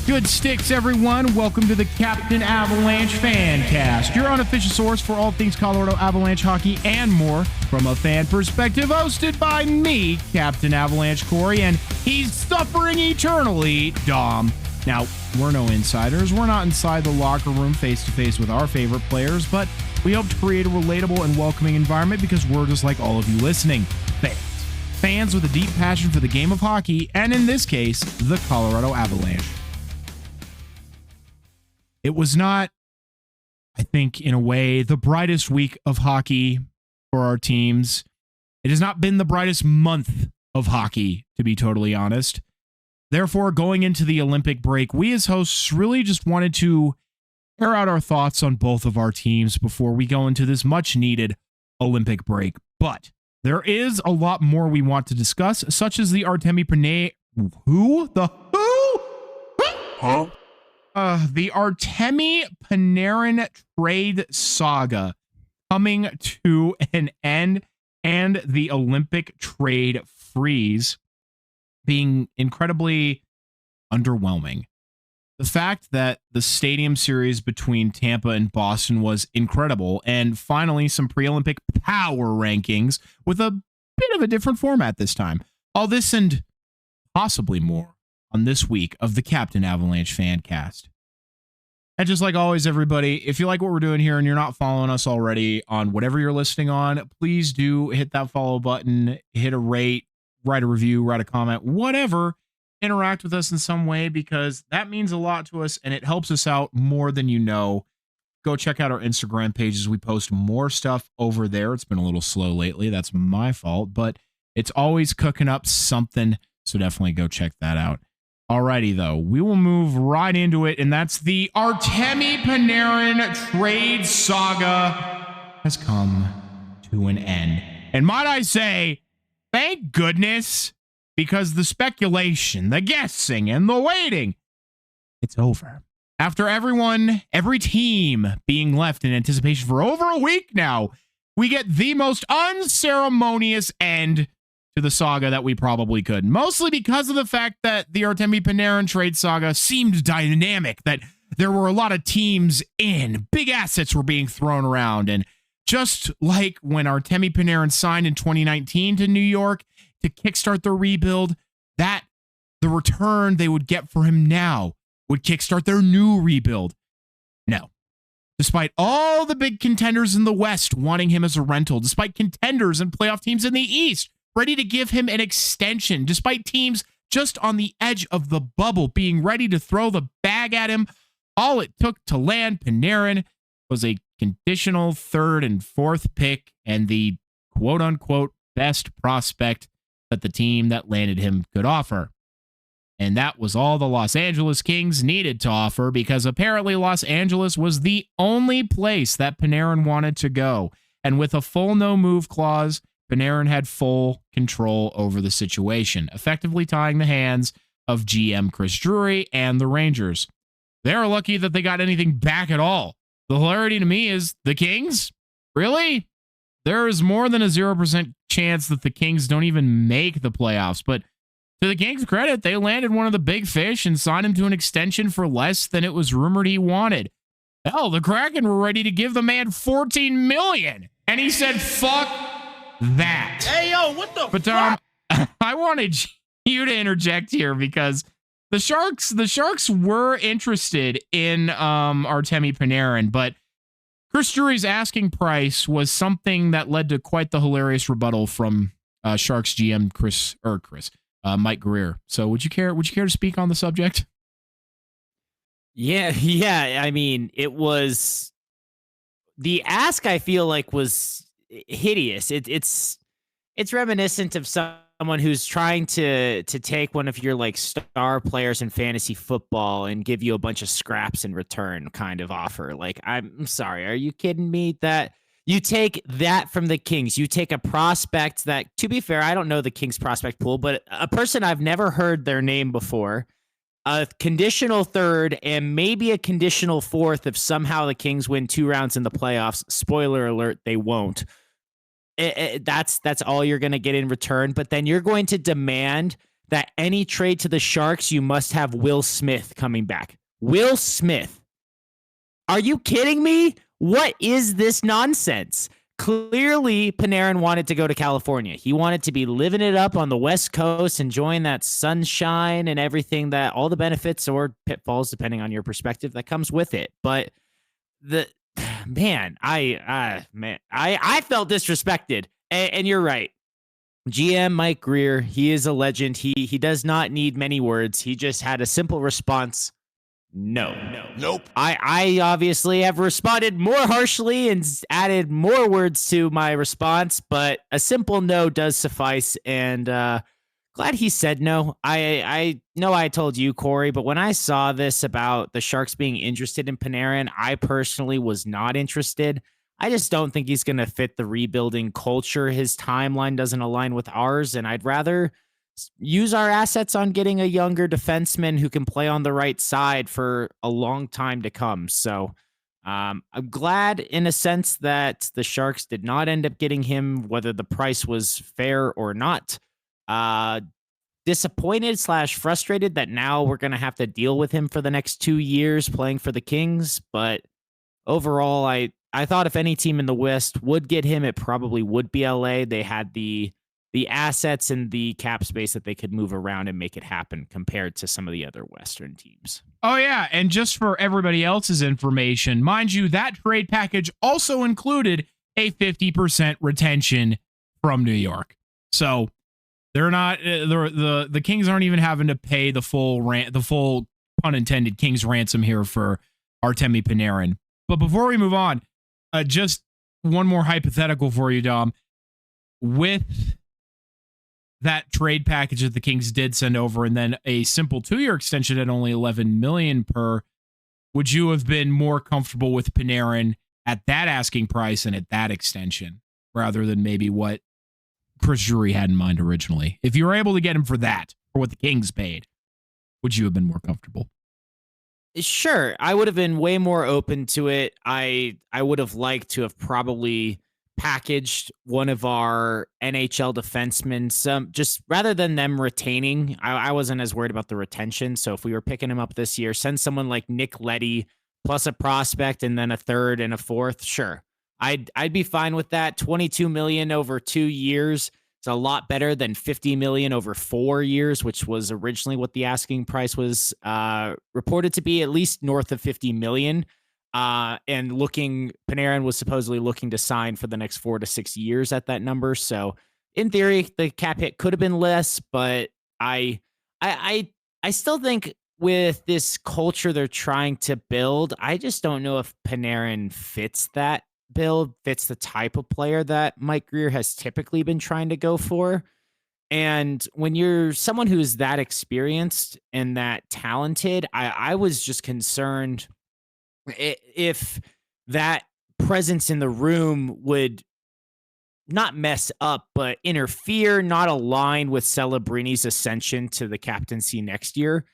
Good sticks, everyone. Welcome to the Captain Avalanche Fancast, your unofficial source for all things Colorado Avalanche hockey and more from a fan perspective, hosted by me, Captain Avalanche Corey, and he's suffering eternally, Dom. Now, we're no insiders. We're not inside the locker room face-to-face with our favorite players, but we hope to create a relatable and welcoming environment because we're just like all of you listening. Fans with a deep passion for the game of hockey, and in this case, the Colorado Avalanche. It was not, I think, in a way, the brightest week of hockey for our teams. It has not been the brightest month of hockey, to be totally honest. Therefore, going into the Olympic break, we as hosts really just wanted to air out our thoughts on both of our teams before we go into this much-needed Olympic break. But there is a lot more we want to discuss, such as the Artemi Panarin... Who? The who? Huh? The Artemi Panarin Trade Saga coming to an end, and the Olympic trade freeze being incredibly underwhelming. The fact that the stadium series between Tampa and Boston was incredible, and finally some pre-Olympic power rankings with a bit of a different format this time. All this and possibly more on this week of the Captain Avalanche Fancast. And just like always, everybody, if you like what we're doing here and you're not following us already on whatever you're listening on, please do hit that follow button, hit a rate, write a review, write a comment, whatever. Interact with us in some way because that means a lot to us and it helps us out more than you know. Go check out our Instagram pages. We post more stuff over there. It's been a little slow lately. That's my fault, but it's always cooking up something. So definitely go check that out. Alrighty, though, we will move right into it, and that's the Artemi Panarin Trade Saga has come to an end. And might I say, thank goodness, because the speculation, the guessing, and the waiting, it's over. After every team being left in anticipation for over a week now, we get the most unceremonious end to the saga that we probably could. Mostly because of the fact that the Artemi Panarin Trade Saga seemed dynamic, that there were a lot of teams in, big assets were being thrown around, and just like when Artemi Panarin signed in 2019 to New York to kickstart the rebuild, that the return they would get for him now would kickstart their new rebuild. No. Despite all the big contenders in the West wanting him as a rental, despite contenders and playoff teams in the East ready to give him an extension, despite teams just on the edge of the bubble being ready to throw the bag at him, all it took to land Panarin was a conditional third and fourth pick and the quote-unquote best prospect that the team that landed him could offer. And that was all the Los Angeles Kings needed to offer because apparently Los Angeles was the only place that Panarin wanted to go. And with a full no-move clause, Panarin had full control over the situation, effectively tying the hands of GM Chris Drury and the Rangers. They're lucky that they got anything back at all. The hilarity to me is the Kings? Really? There is more than a 0% chance that the Kings don't even make the playoffs, but to the Kings' credit, they landed one of the big fish and signed him to an extension for less than it was rumored he wanted. Hell, the Kraken were ready to give the man $14 million, and he said, fuck that. Hey, yo, what the But Tom, I wanted you to interject here because the Sharks were interested in Artemi Panarin, but Chris Drury's asking price was something that led to quite the hilarious rebuttal from Sharks GM Mike Greer. So would you care to speak on the subject? Yeah. I mean, it was the ask. I feel like was hideous. It's reminiscent of someone who's trying to take one of your like star players in fantasy football and give you a bunch of scraps in return kind of offer. Like, I'm sorry, are you kidding me? That you take that from the Kings, you take a prospect that, to be fair, I don't know the Kings prospect pool, but a person I've never heard their name before, a conditional third and maybe a conditional fourth if somehow the Kings win 2 rounds in the playoffs. Spoiler alert, they won't. That's all you're going to get in return. But then you're going to demand that any trade to the Sharks, you must have Will Smith coming back. Will Smith. Are you kidding me? What is this nonsense? Clearly, Panarin wanted to go to California. He wanted to be living it up on the West Coast, enjoying that sunshine and everything, that all the benefits or pitfalls, depending on your perspective, that comes with it. But I felt disrespected. And you're right. GM Mike Grier, he is a legend. He does not need many words. He just had a simple response. Nope. I obviously have responded more harshly and added more words to my response, but a simple no does suffice. And glad he said no. I know I told you, Corey, but when I saw this about the Sharks being interested in Panarin, I personally was not interested. I just don't think he's going to fit the rebuilding culture. His timeline doesn't align with ours, and I'd rather use our assets on getting a younger defenseman who can play on the right side for a long time to come. So I'm glad in a sense that the Sharks did not end up getting him, whether the price was fair or not. Disappointed / frustrated that now we're going to have to deal with him for the next 2 years playing for the Kings. But overall, I thought if any team in the West would get him, it probably would be LA. They had the assets and the cap space that they could move around and make it happen compared to some of the other Western teams. Oh, yeah. And just for everybody else's information, mind you, that trade package also included a 50% retention from New York. So they're not, the Kings aren't even having to pay the full pun intended Kings ransom here for Artemi Panarin. But before we move on, just one more hypothetical for you, Dom. With that trade package that the Kings did send over, and then a simple 2-year extension at only $11 million per, would you have been more comfortable with Panarin at that asking price and at that extension, rather than maybe what Chris Drury had in mind originally? If you were able to get him for that, for what the Kings paid, would you have been more comfortable? Sure, I would have been way more open to it. I would have liked to have probably packaged one of our NHL defensemen, just rather than them retaining. I wasn't as worried about the retention. So if we were picking him up this year, send someone like Nick Leddy plus a prospect and then a third and a fourth. Sure, I'd be fine with that. $22 million over 2 years. It's a lot better than $50 million over 4 years, which was originally what the asking price was reported to be, at least north of $50 million. And Panarin was supposedly looking to sign for the next 4 to 6 years at that number. So in theory, the cap hit could have been less, but I still think with this culture they're trying to build, I just don't know if Panarin fits that build, fits the type of player that Mike Grier has typically been trying to go for. And when you're someone who's that experienced and that talented, I was just concerned if that presence in the room would not mess up, but interfere, not align with Celebrini's ascension to the captaincy next year.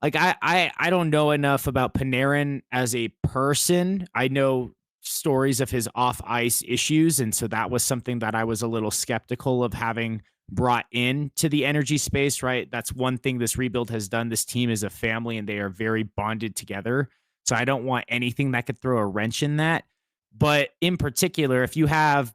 Like I don't know enough about Panarin as a person. I know stories of his off ice issues. And so that was something that I was a little skeptical of having brought into the energy space, right? That's one thing this rebuild has done. This team is a family and they are very bonded together. So I don't want anything that could throw a wrench in that. But in particular, if you have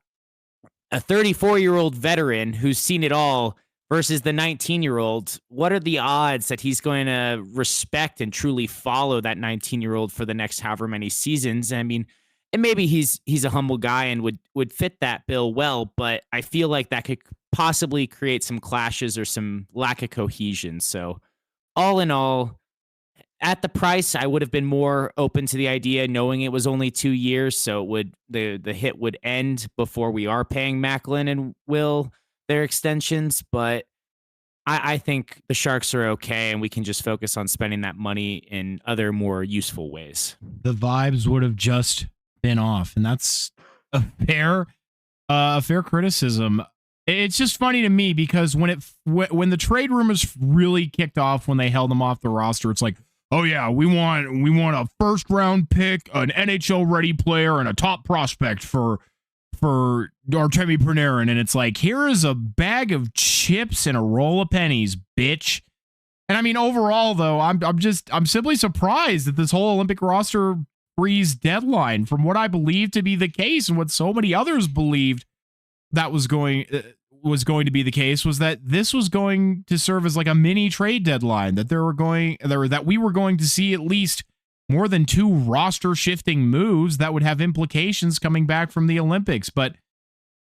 a 34-year-old veteran who's seen it all versus the 19-year-old, what are the odds that he's going to respect and truly follow that 19-year-old for the next however many seasons? I mean, and maybe he's a humble guy and would fit that bill well, but I feel like that could possibly create some clashes or some lack of cohesion. So all in all, at the price, I would have been more open to the idea, knowing it was only 2 years, so the hit would end before we are paying MacLeod and Will their extensions. But I think the Sharks are okay, and we can just focus on spending that money in other more useful ways. The vibes would have just been off, and that's a fair criticism. It's just funny to me because when the trade rumors really kicked off, when they held them off the roster, it's like, oh yeah, we want a first round pick, an NHL ready player, and a top prospect for for Artemi Panarin, and it's like, here is a bag of chips and a roll of pennies, bitch. And I mean, overall, though, I'm simply surprised that this whole Olympic roster freeze deadline, from what I believe to be the case, and what so many others believed that was going to be the case, was that this was going to serve as like a mini trade deadline, that we were going to see at least more than 2 roster shifting moves that would have implications coming back from the Olympics. But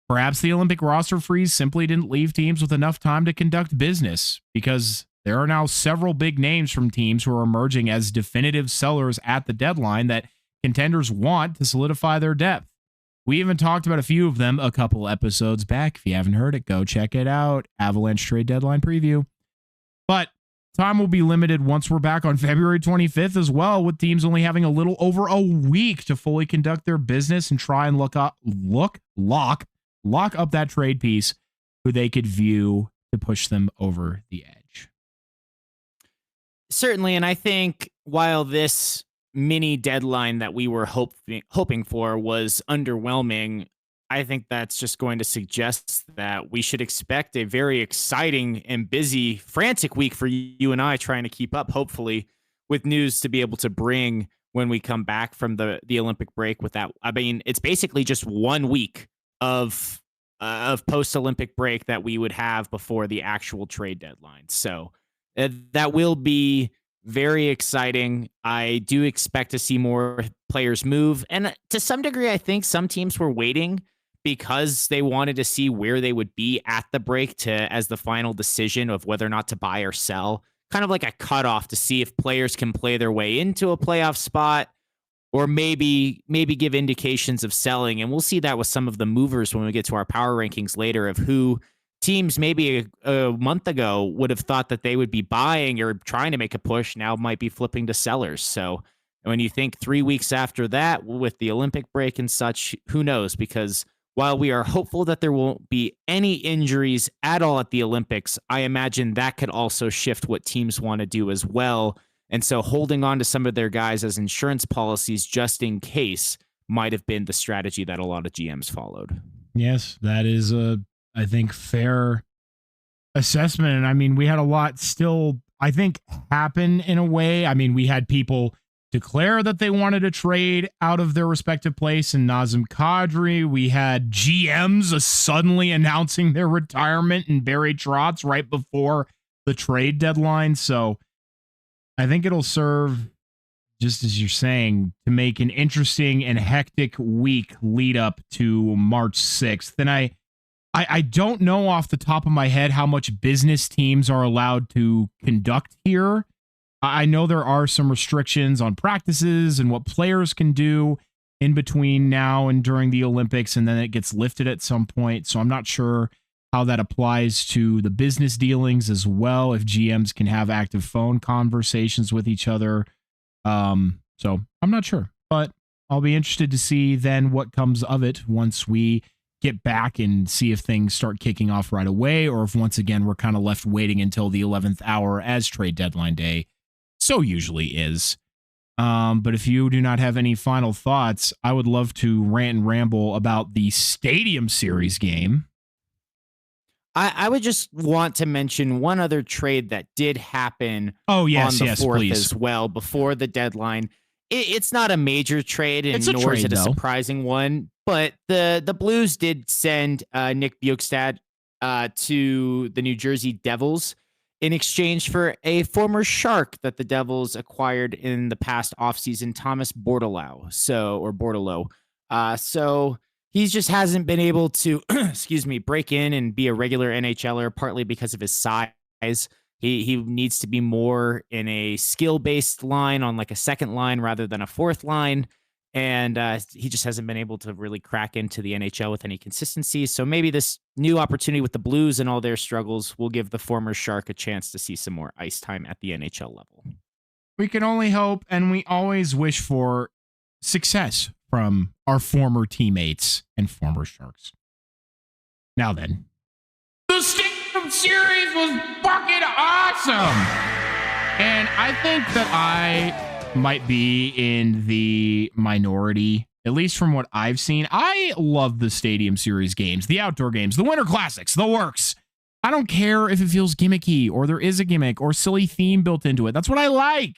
perhaps the Olympic roster freeze simply didn't leave teams with enough time to conduct business, because there are now several big names from teams who are emerging as definitive sellers at the deadline that contenders want to solidify their depth. We even talked about a few of them a couple episodes back. If you haven't heard it, go check it out. Avalanche trade deadline preview. But time will be limited once we're back on February 25th as well, with teams only having a little over a week to fully conduct their business and try and lock up that trade piece who they could view to push them over the edge. Certainly, and I think while this mini deadline that we were hoping for was underwhelming, I think that's just going to suggest that we should expect a very exciting and busy, frantic week for you and I, trying to keep up, hopefully, with news to be able to bring when we come back from the Olympic break. With that, I mean, it's basically just 1 week of post-Olympic break that we would have before the actual trade deadline. So that will be very exciting. I do expect to see more players move. And to some degree, I think some teams were waiting because they wanted to see where they would be at the break as the final decision of whether or not to buy or sell. Kind of like a cutoff to see if players can play their way into a playoff spot, or maybe give indications of selling. And we'll see that with some of the movers when we get to our power rankings later, of who teams maybe a month ago would have thought that they would be buying or trying to make a push, now might be flipping to sellers. So when you think 3 weeks after that, with the Olympic break and such, who knows? Because while we are hopeful that there won't be any injuries at all at the Olympics, I imagine that could also shift what teams want to do as well. And so holding on to some of their guys as insurance policies just in case might have been the strategy that a lot of GMs followed. Yes, that is I think, fair assessment. And I mean, we had a lot still, I think, happen in a way. I mean, we had people declare that they wanted to trade out of their respective place in Nazem Kadri. We had GMs suddenly announcing their retirement in Barry Trotz right before the trade deadline. So I think it'll serve, just as you're saying, to make an interesting and hectic week lead up to March 6th. And I don't know off the top of my head how much business teams are allowed to conduct here. I know there are some restrictions on practices and what players can do in between now and during the Olympics, and then it gets lifted at some point. So I'm not sure how that applies to the business dealings as well, if GMs can have active phone conversations with each other. So I'm not sure, but I'll be interested to see then what comes of it once we get back and see if things start kicking off right away, or if once again we're kind of left waiting until the 11th hour, as trade deadline day so usually is. But if you do not have any final thoughts, I would love to rant and ramble about the Stadium Series game. I would just want to mention one other trade that did happen on the 4th please. as well, before the deadline. It's not a major trade, and nor is it a surprising one, but the Blues did send Nick Bjugstad to the New Jersey Devils in exchange for a former Shark that the Devils acquired in the past offseason, Thomas Bordeleau. So he just hasn't been able to, break in and be a regular NHLer, partly because of his size. He needs to be more in a skill-based line, on like a second line rather than a fourth line. And he just hasn't been able to really crack into the NHL with any consistency. So maybe this new opportunity with the Blues and all their struggles will give the former Shark a chance to see some more ice time at the NHL level. We can only hope, and we always wish for success from our former teammates and former Sharks. Now then, the Stadium Series was fucking awesome! And I think that I might be in the minority at least from what I've seen. I love the Stadium Series games, the outdoor games, the Winter Classics, the works. I don't care if it feels gimmicky or there is a gimmick or silly theme built into it. That's what I like.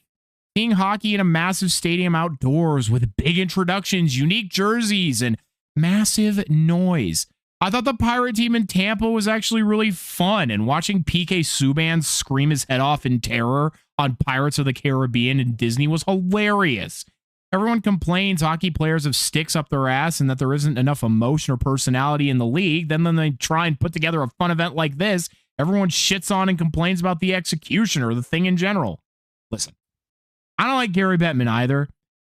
Seeing hockey in a massive stadium outdoors with big introductions, unique jerseys, and massive noise. I thought the Pirate team in Tampa was actually really fun, and watching PK Subban scream his head off in terror on Pirates of the Caribbean and Disney was hilarious. Everyone complains hockey players have sticks up their ass and that there isn't enough emotion or personality in the league. Then when they try and put together a fun event like this, everyone shits on and complains about the execution or the thing in general. Listen, I don't like Gary Bettman either.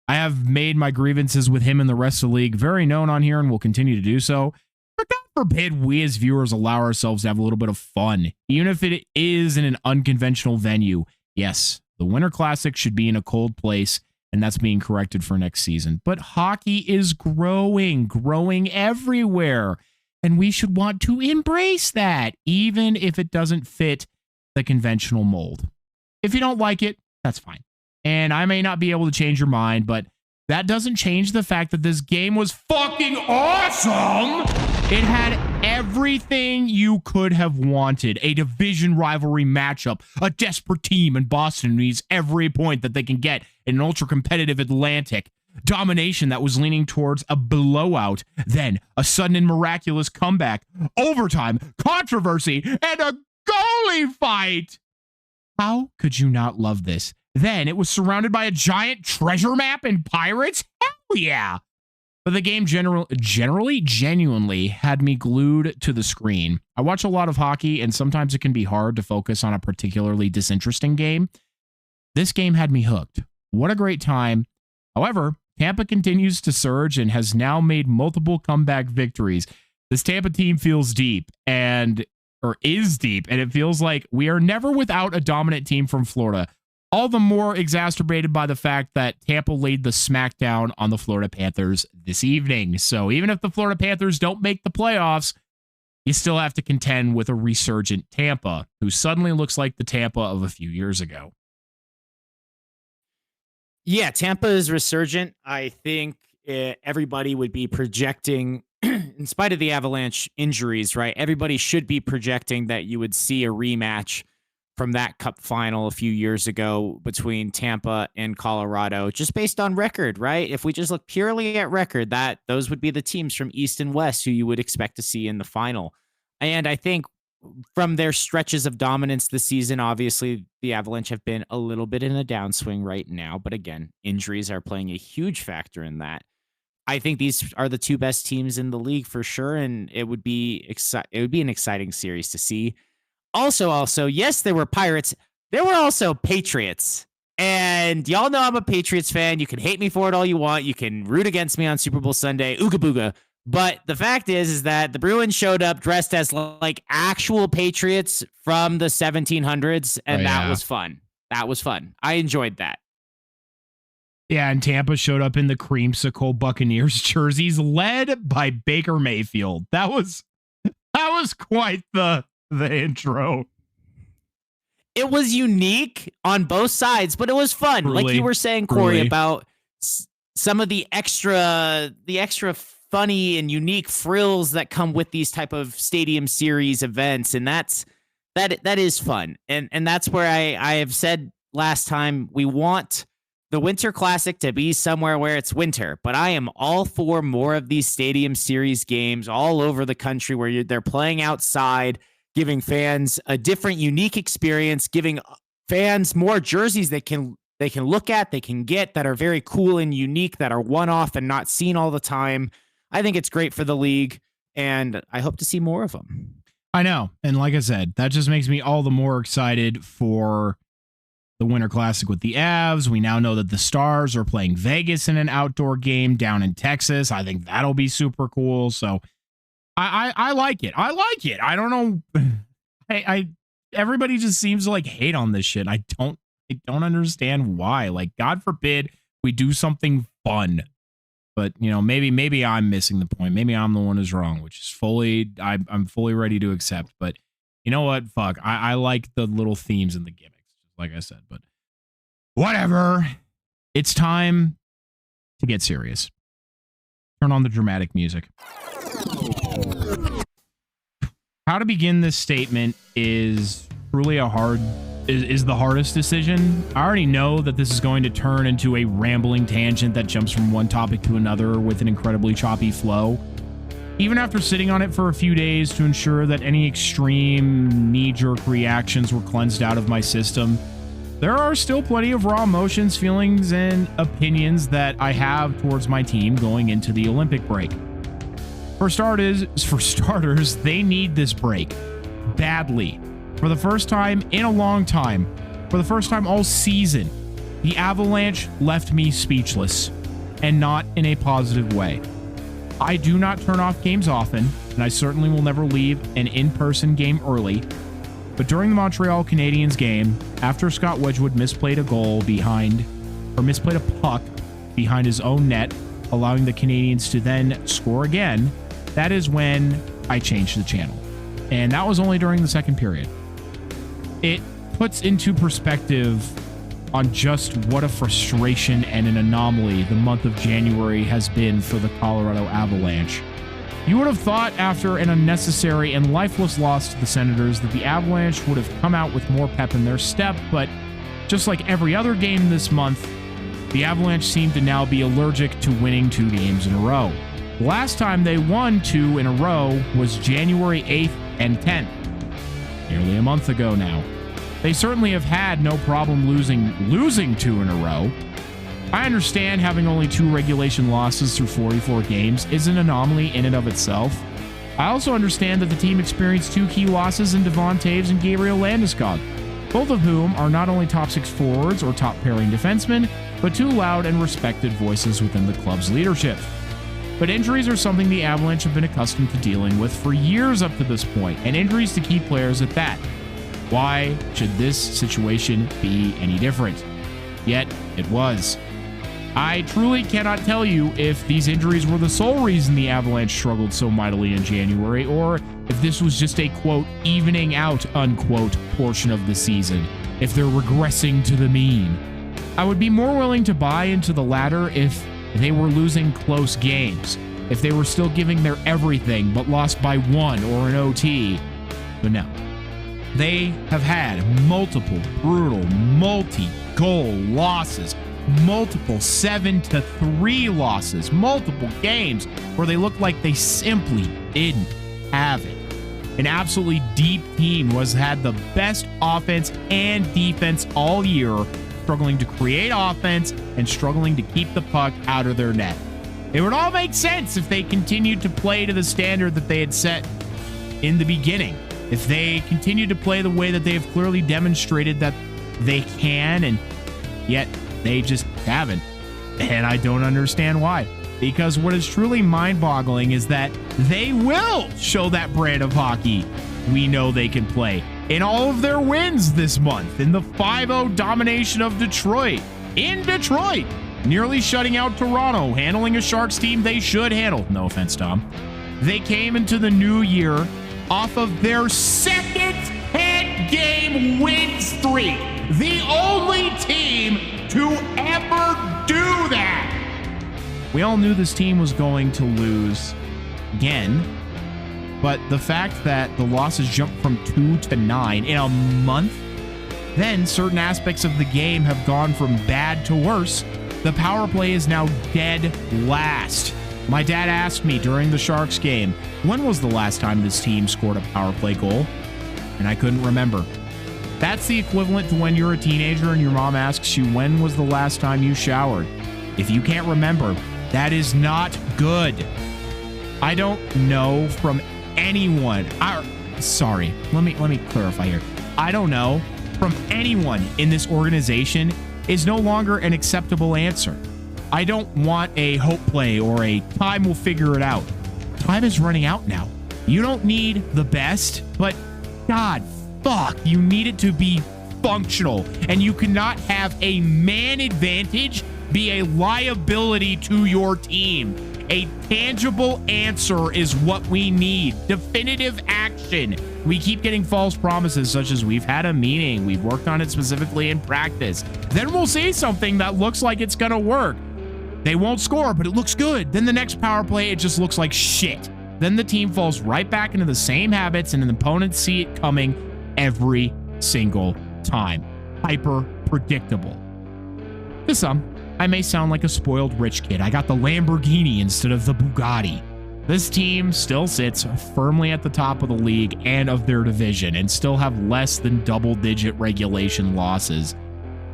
I have made my grievances with him and the rest of the league very known on here and will continue to do so. But God forbid we as viewers allow ourselves to have a little bit of fun, even if it is in an unconventional venue. Yes, the Winter Classic should be in a cold place, and that's being corrected for next season. But hockey is growing everywhere, and we should want to embrace that, even if it doesn't fit the conventional mold. If you don't like it, that's fine. And I may not be able to change your mind, but that doesn't change the fact that this game was fucking awesome. It had everything you could have wanted. A division rivalry matchup, a desperate team in Boston who needs every point that they can get in an ultra-competitive Atlantic, domination that was leaning towards a blowout, then a sudden and miraculous comeback, overtime, controversy, and a goalie fight. How could you not love this? Then it was surrounded by a giant treasure map and pirates? Hell yeah! But the game genuinely had me glued to the screen. I watch a lot of hockey, and sometimes it can be hard to focus on a particularly disinteresting game. This game had me hooked. What a great time. However, Tampa continues to surge and has now made multiple comeback victories. This Tampa team feels deep, or is deep, and it feels like we are never without a dominant team from Florida. All the more exacerbated by the fact that Tampa laid the smackdown on the Florida Panthers this evening. So even if the Florida Panthers don't make the playoffs, you still have to contend with a resurgent Tampa, who suddenly looks like the Tampa of a few years ago. Yeah, Tampa is resurgent. I think everybody would be projecting, in spite of the Avalanche injuries, right? Everybody should be projecting that you would see a rematch from that cup final a few years ago between Tampa and Colorado, just based on record, right? If we just look purely at record, those would be the teams from East and West who you would expect to see in the final. And I think from their stretches of dominance this season, obviously the Avalanche have been a little bit in a downswing right now, but again, injuries are playing a huge factor in that. I think these are the two best teams in the league for sure, and it would be an exciting series to see. Also, yes, there were Pirates. There were also Patriots. And y'all know I'm a Patriots fan. You can hate me for it all you want. You can root against me on Super Bowl Sunday. Ooga booga. But the fact is that the Bruins showed up dressed as like actual Patriots from the 1700s. And that was fun. That was fun. I enjoyed that. Yeah, and Tampa showed up in the creamsicle Buccaneers jerseys led by Baker Mayfield. That was quite the intro. It was unique on both sides, but it was fun. Truly, like you were saying, Corey, about some of the extra funny and unique frills that come with these type of stadium series events. And that is fun. And that's where I have said last time, we want the Winter Classic to be somewhere where it's winter, but I am all for more of these stadium series games all over the country where they're playing outside, giving fans a different, unique experience, giving fans more jerseys they can look at, they can get, that are very cool and unique, that are one-off and not seen all the time. I think it's great for the league, and I hope to see more of them. I know, and like I said, that just makes me all the more excited for the Winter Classic with the Avs. We now know that the Stars are playing Vegas in an outdoor game down in Texas. I think that'll be super cool. So I like it. I like it. I don't know. I everybody just seems to like hate on this shit. I don't understand why. Like, God forbid we do something fun. But, you know, maybe I'm missing the point. Maybe I'm the one who's wrong, which is I'm fully ready to accept. But you know what? Fuck. I like the little themes and the gimmicks, like I said. But whatever. It's time to get serious. Turn on the dramatic music. How to begin this statement is truly the hardest decision. I already know that this is going to turn into a rambling tangent that jumps from one topic to another with an incredibly choppy flow. Even after sitting on it for a few days to ensure that any extreme knee-jerk reactions were cleansed out of my system, there are still plenty of raw emotions, feelings, and opinions that I have towards my team going into the Olympic break. For starters, they need this break badly. For the first time in a long time, for the first time all season, the Avalanche left me speechless, and not in a positive way. I do not turn off games often, and I certainly will never leave an in-person game early. But during the Montreal Canadiens game, after Scott Wedgwood misplayed a puck behind his own net, allowing the Canadiens to then score again, that is when I changed the channel. And that was only during the second period. It puts into perspective on just what a frustration and an anomaly the month of January has been for the Colorado Avalanche. You would have thought after an unnecessary and lifeless loss to the Senators that the Avalanche would have come out with more pep in their step, but just like every other game this month, the Avalanche seem to now be allergic to winning 2 games in a row. The last time they won 2 in a row was January 8th and 10th, nearly a month ago now. They certainly have had no problem losing 2 in a row. I understand having only 2 regulation losses through 44 games is an anomaly in and of itself. I also understand that the team experienced 2 key losses in Devon Toews and Gabriel Landeskog, both of whom are not only top 6 forwards or top pairing defensemen, but 2 loud and respected voices within the club's leadership. But injuries are something the Avalanche have been accustomed to dealing with for years up to this point, and injuries to key players at that. Why should this situation be any different? Yet, it was. I truly cannot tell you if these injuries were the sole reason the Avalanche struggled so mightily in January, or if this was just a, quote, evening out, unquote, portion of the season, if they're regressing to the mean. I would be more willing to buy into the latter if they were losing close games, if they were still giving their everything but lost by 1 or an OT. But no. They have had multiple brutal multi-goal losses, multiple 7-3 losses, multiple games where they looked like they simply didn't have it. An absolutely deep team who has had the best offense and defense all year, struggling to create offense and struggling to keep the puck out of their net. It would all make sense if they continued to play to the standard that they had set in the beginning. If they continue to play the way that they have clearly demonstrated that they can, and yet they just haven't. And I don't understand why. Because what is truly mind-boggling is that they will show that brand of hockey we know they can play in all of their wins this month, in the 5-0 domination of Detroit, in Detroit, nearly shutting out Toronto, handling a Sharks team they should handle. No offense, Tom. They came into the new year off of their second head-game win streak. The only team to ever do that. We all knew this team was going to lose again, but the fact that the losses jumped from 2 to 9 in a month, then certain aspects of the game have gone from bad to worse. The power play is now dead last. My dad asked me during the Sharks game, when was the last time this team scored a power play goal? And I couldn't remember. That's the equivalent to when you're a teenager and your mom asks you, when was the last time you showered? If you can't remember, that is not good. I don't know from anyone. Let me clarify here. I don't know from anyone in this organization is no longer an acceptable answer. I don't want a hope play or a time will figure it out. Time is running out now. You don't need the best, but God, fuck, you need it to be functional. And you cannot have a man advantage be a liability to your team. A tangible answer is what we need. Definitive action. We keep getting false promises such as we've had a meeting, we've worked on it specifically in practice. Then we'll see something that looks like it's going to work. They won't score, but it looks good. Then the next power play, it just looks like shit. Then the team falls right back into the same habits, and the opponents see it coming every single time. Hyper predictable. To some, I may sound like a spoiled rich kid. I got the Lamborghini instead of the Bugatti. This team still sits firmly at the top of the league and of their division and still have less than double-digit regulation losses.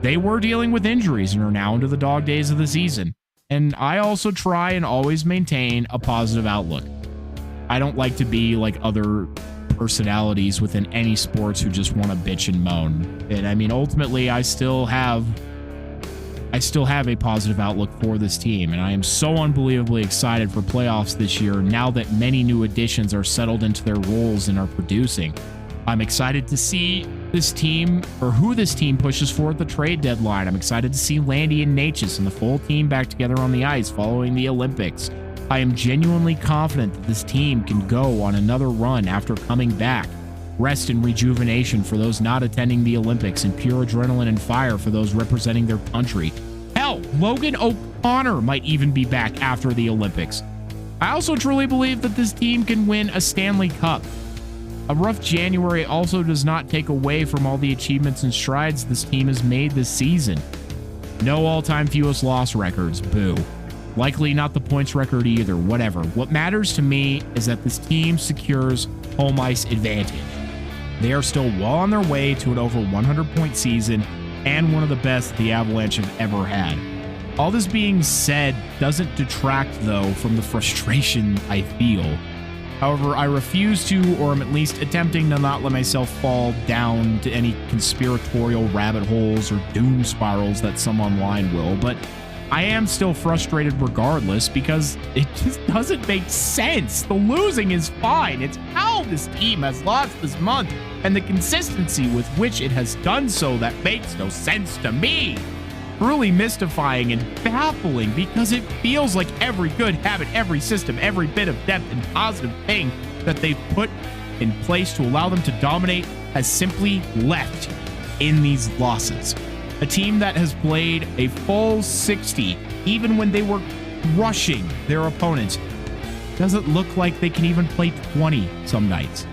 They were dealing with injuries and are now into the dog days of the season. And I also try and always maintain a positive outlook. I don't like to be like other personalities within any sports who just want to bitch and moan. And I mean, ultimately, I still have a positive outlook for this team, and I am so unbelievably excited for playoffs this year now that many new additions are settled into their roles and are producing. I'm excited to see this team, or who this team pushes for at the trade deadline. I'm excited to see Landy and Natchez and the full team back together on the ice following the Olympics. I am genuinely confident that this team can go on another run after coming back. Rest and rejuvenation for those not attending the Olympics, and pure adrenaline and fire for those representing their country. Hell, Logan O'Connor might even be back after the Olympics. I also truly believe that this team can win a Stanley Cup. A rough January also does not take away from all the achievements and strides this team has made this season. No all-time fewest loss records, boo. Likely not the points record either, whatever. What matters to me is that this team secures home ice advantage. They are still well on their way to an over 100-point season and one of the best the Avalanche have ever had. All this being said doesn't detract, though, from the frustration I feel. However, I refuse to, or am at least attempting to not let myself fall down to any conspiratorial rabbit holes or doom spirals that some online will, but I am still frustrated regardless because it just doesn't make sense. The losing is fine. It's how this team has lost this month and the consistency with which it has done so that makes no sense to me. Really mystifying and baffling because it feels like every good habit, every system, every bit of depth and positive thing that they've put in place to allow them to dominate has simply left in these losses. A team that has played a full 60, even when they were crushing their opponents, doesn't look like they can even play 20 some nights.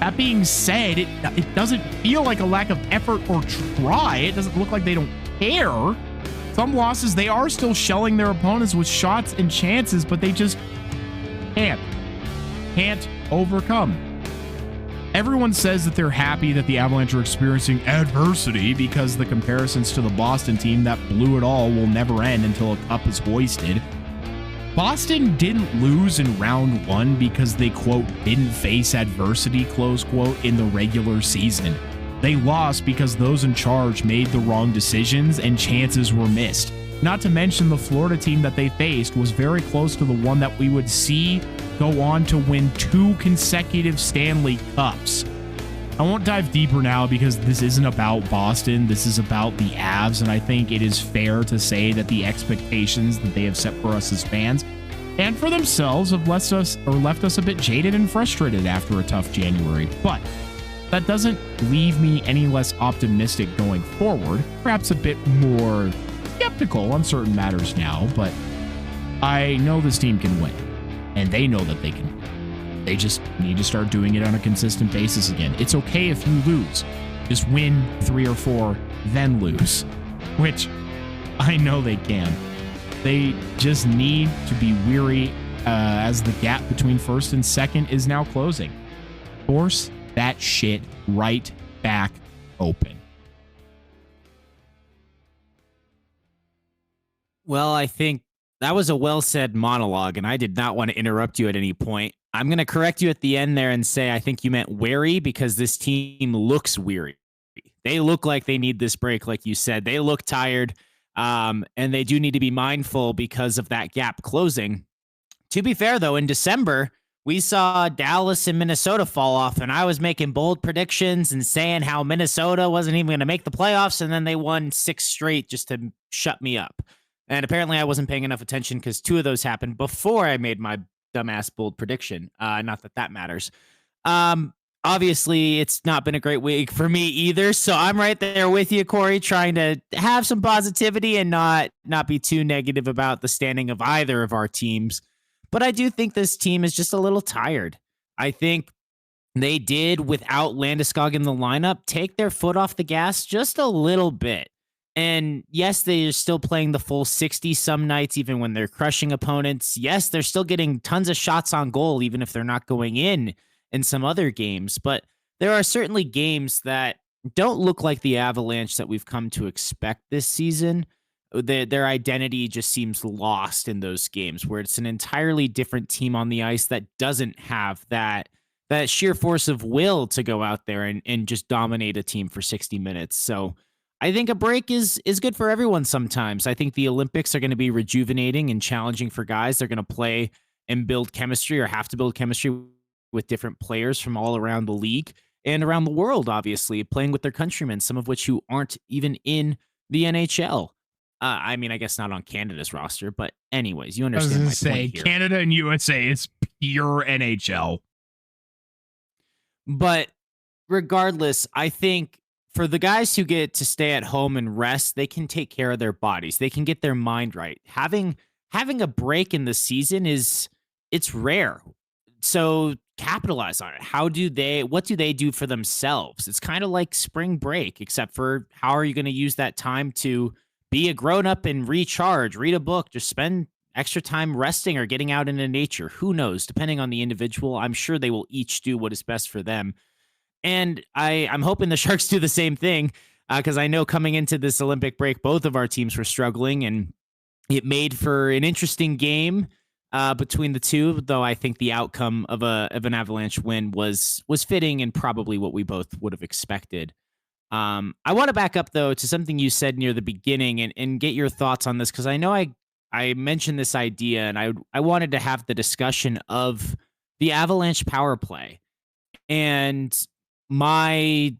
That being said, it doesn't feel like a lack of effort or try. It doesn't look like they don't care. Some losses, they are still shelling their opponents with shots and chances, but they just can't overcome. Everyone says that they're happy that the Avalanche are experiencing adversity because the comparisons to the Boston team that blew it all will never end until a cup is hoisted. Boston didn't lose in round one because they, quote, didn't face adversity, close quote, in the regular season. They lost because those in charge made the wrong decisions and chances were missed. Not to mention the Florida team that they faced was very close to the one that we would see go on to win 2 consecutive Stanley Cups. I won't dive deeper now because this isn't about Boston. This is about the Avs, and I think it is fair to say that the expectations that they have set for us as fans and for themselves have left us a bit jaded and frustrated after a tough January. But that doesn't leave me any less optimistic going forward, perhaps a bit more skeptical on certain matters now, but I know this team can win, and they know that they can win. They just need to start doing it on a consistent basis again. It's okay if you lose. Just win 3 or 4, then lose, which I know they can. They just need to be weary as the gap between first and second is now closing. Force that shit right back open. Well, I think that was a well-said monologue, and I did not want to interrupt you at any point. I'm going to correct you at the end there and say I think you meant wary because this team looks weary. They look like they need this break, like you said. They look tired, and they do need to be mindful because of that gap closing. To be fair, though, in December, we saw Dallas and Minnesota fall off, and I was making bold predictions and saying how Minnesota wasn't even going to make the playoffs, and then they won 6 straight just to shut me up. And apparently I wasn't paying enough attention because 2 of those happened before I made my dumbass bold prediction. Not that that matters. obviously it's not been a great week for me either. So I'm right there with you, Corey, trying to have some positivity and not be too negative about the standing of either of our teams. But I do think this team is just a little tired. I think they did, without Landeskog in the lineup, take their foot off the gas just a little bit. And yes, they're still playing the full 60 some nights, even when they're crushing opponents. Yes, they're still getting tons of shots on goal, even if they're not going in some other games. But there are certainly games that don't look like the Avalanche that we've come to expect this season. Their identity just seems lost in those games where it's an entirely different team on the ice that doesn't have that sheer force of will to go out there and just dominate a team for 60 minutes. So I think a break is good for everyone sometimes. I think the Olympics are going to be rejuvenating and challenging for guys. They're going to play and build chemistry, or have to build chemistry with different players from all around the league and around the world, obviously, playing with their countrymen, some of which who aren't even in the NHL. I mean, I guess not on Canada's roster, but anyways, you understand my point here. Canada and USA is pure NHL. But regardless, I think for the guys who get to stay at home and rest, they can take care of their bodies. They can get their mind right. Having a break in the season it's rare. So capitalize on it. What do they do for themselves? It's kind of like spring break, except for how are you going to use that time to be a grown-up and recharge, read a book, just spend extra time resting or getting out into nature. Who knows? Depending on the individual, I'm sure they will each do what is best for them. And I'm hoping the Sharks do the same thing, because I know coming into this Olympic break, both of our teams were struggling, and it made for an interesting game between the two, though I think the outcome of an Avalanche win was fitting and probably what we both would have expected. I want to back up, though, to something you said near the beginning and get your thoughts on this, because I know I mentioned this idea, and I wanted to have the discussion of the Avalanche power play. And my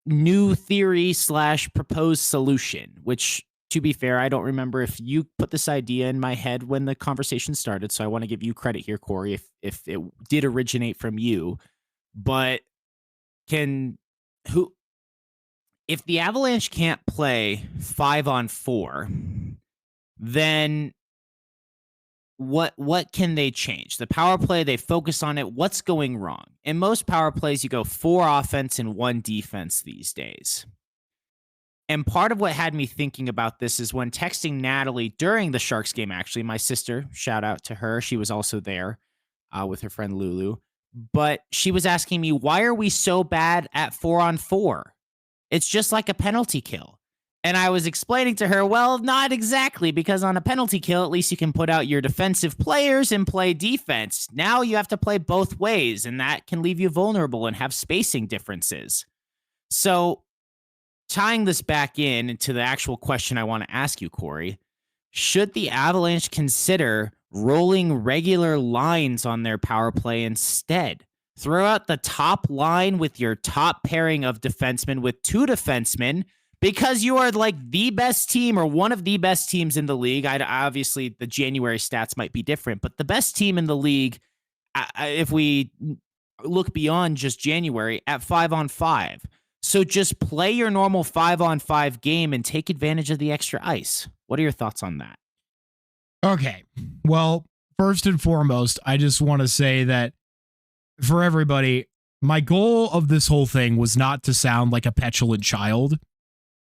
new theory / proposed solution, which, to be fair, I don't remember if you put this idea in my head when the conversation started, so I want to give you credit here, Corey, if it did originate from you. But if the Avalanche can't play 5-on-4, then what can they change? The power play, they focus on it. What's going wrong? In most power plays, you go 4 offense and 1 defense these days. And part of what had me thinking about this is when texting Natalie during the Sharks game, actually, my sister, shout out to her. She was also there with her friend Lulu. But she was asking me, why are we so bad at 4-on-4? It's just like a penalty kill. And I was explaining to her, well, not exactly, because on a penalty kill, at least you can put out your defensive players and play defense. Now you have to play both ways, and that can leave you vulnerable and have spacing differences. So tying this back in into the actual question I want to ask you, Corey, should the Avalanche consider rolling regular lines on their power play instead? Throw out the top line with your top pairing of defensemen with 2 defensemen, because you are like the best team or one of the best teams in the league. Obviously, the January stats might be different, but the best team in the league, if we look beyond just January, at 5-on-5. So just play your normal 5-on-5 game and take advantage of the extra ice. What are your thoughts on that? Okay. Well, first and foremost, I just want to say that for everybody, my goal of this whole thing was not to sound like a petulant child.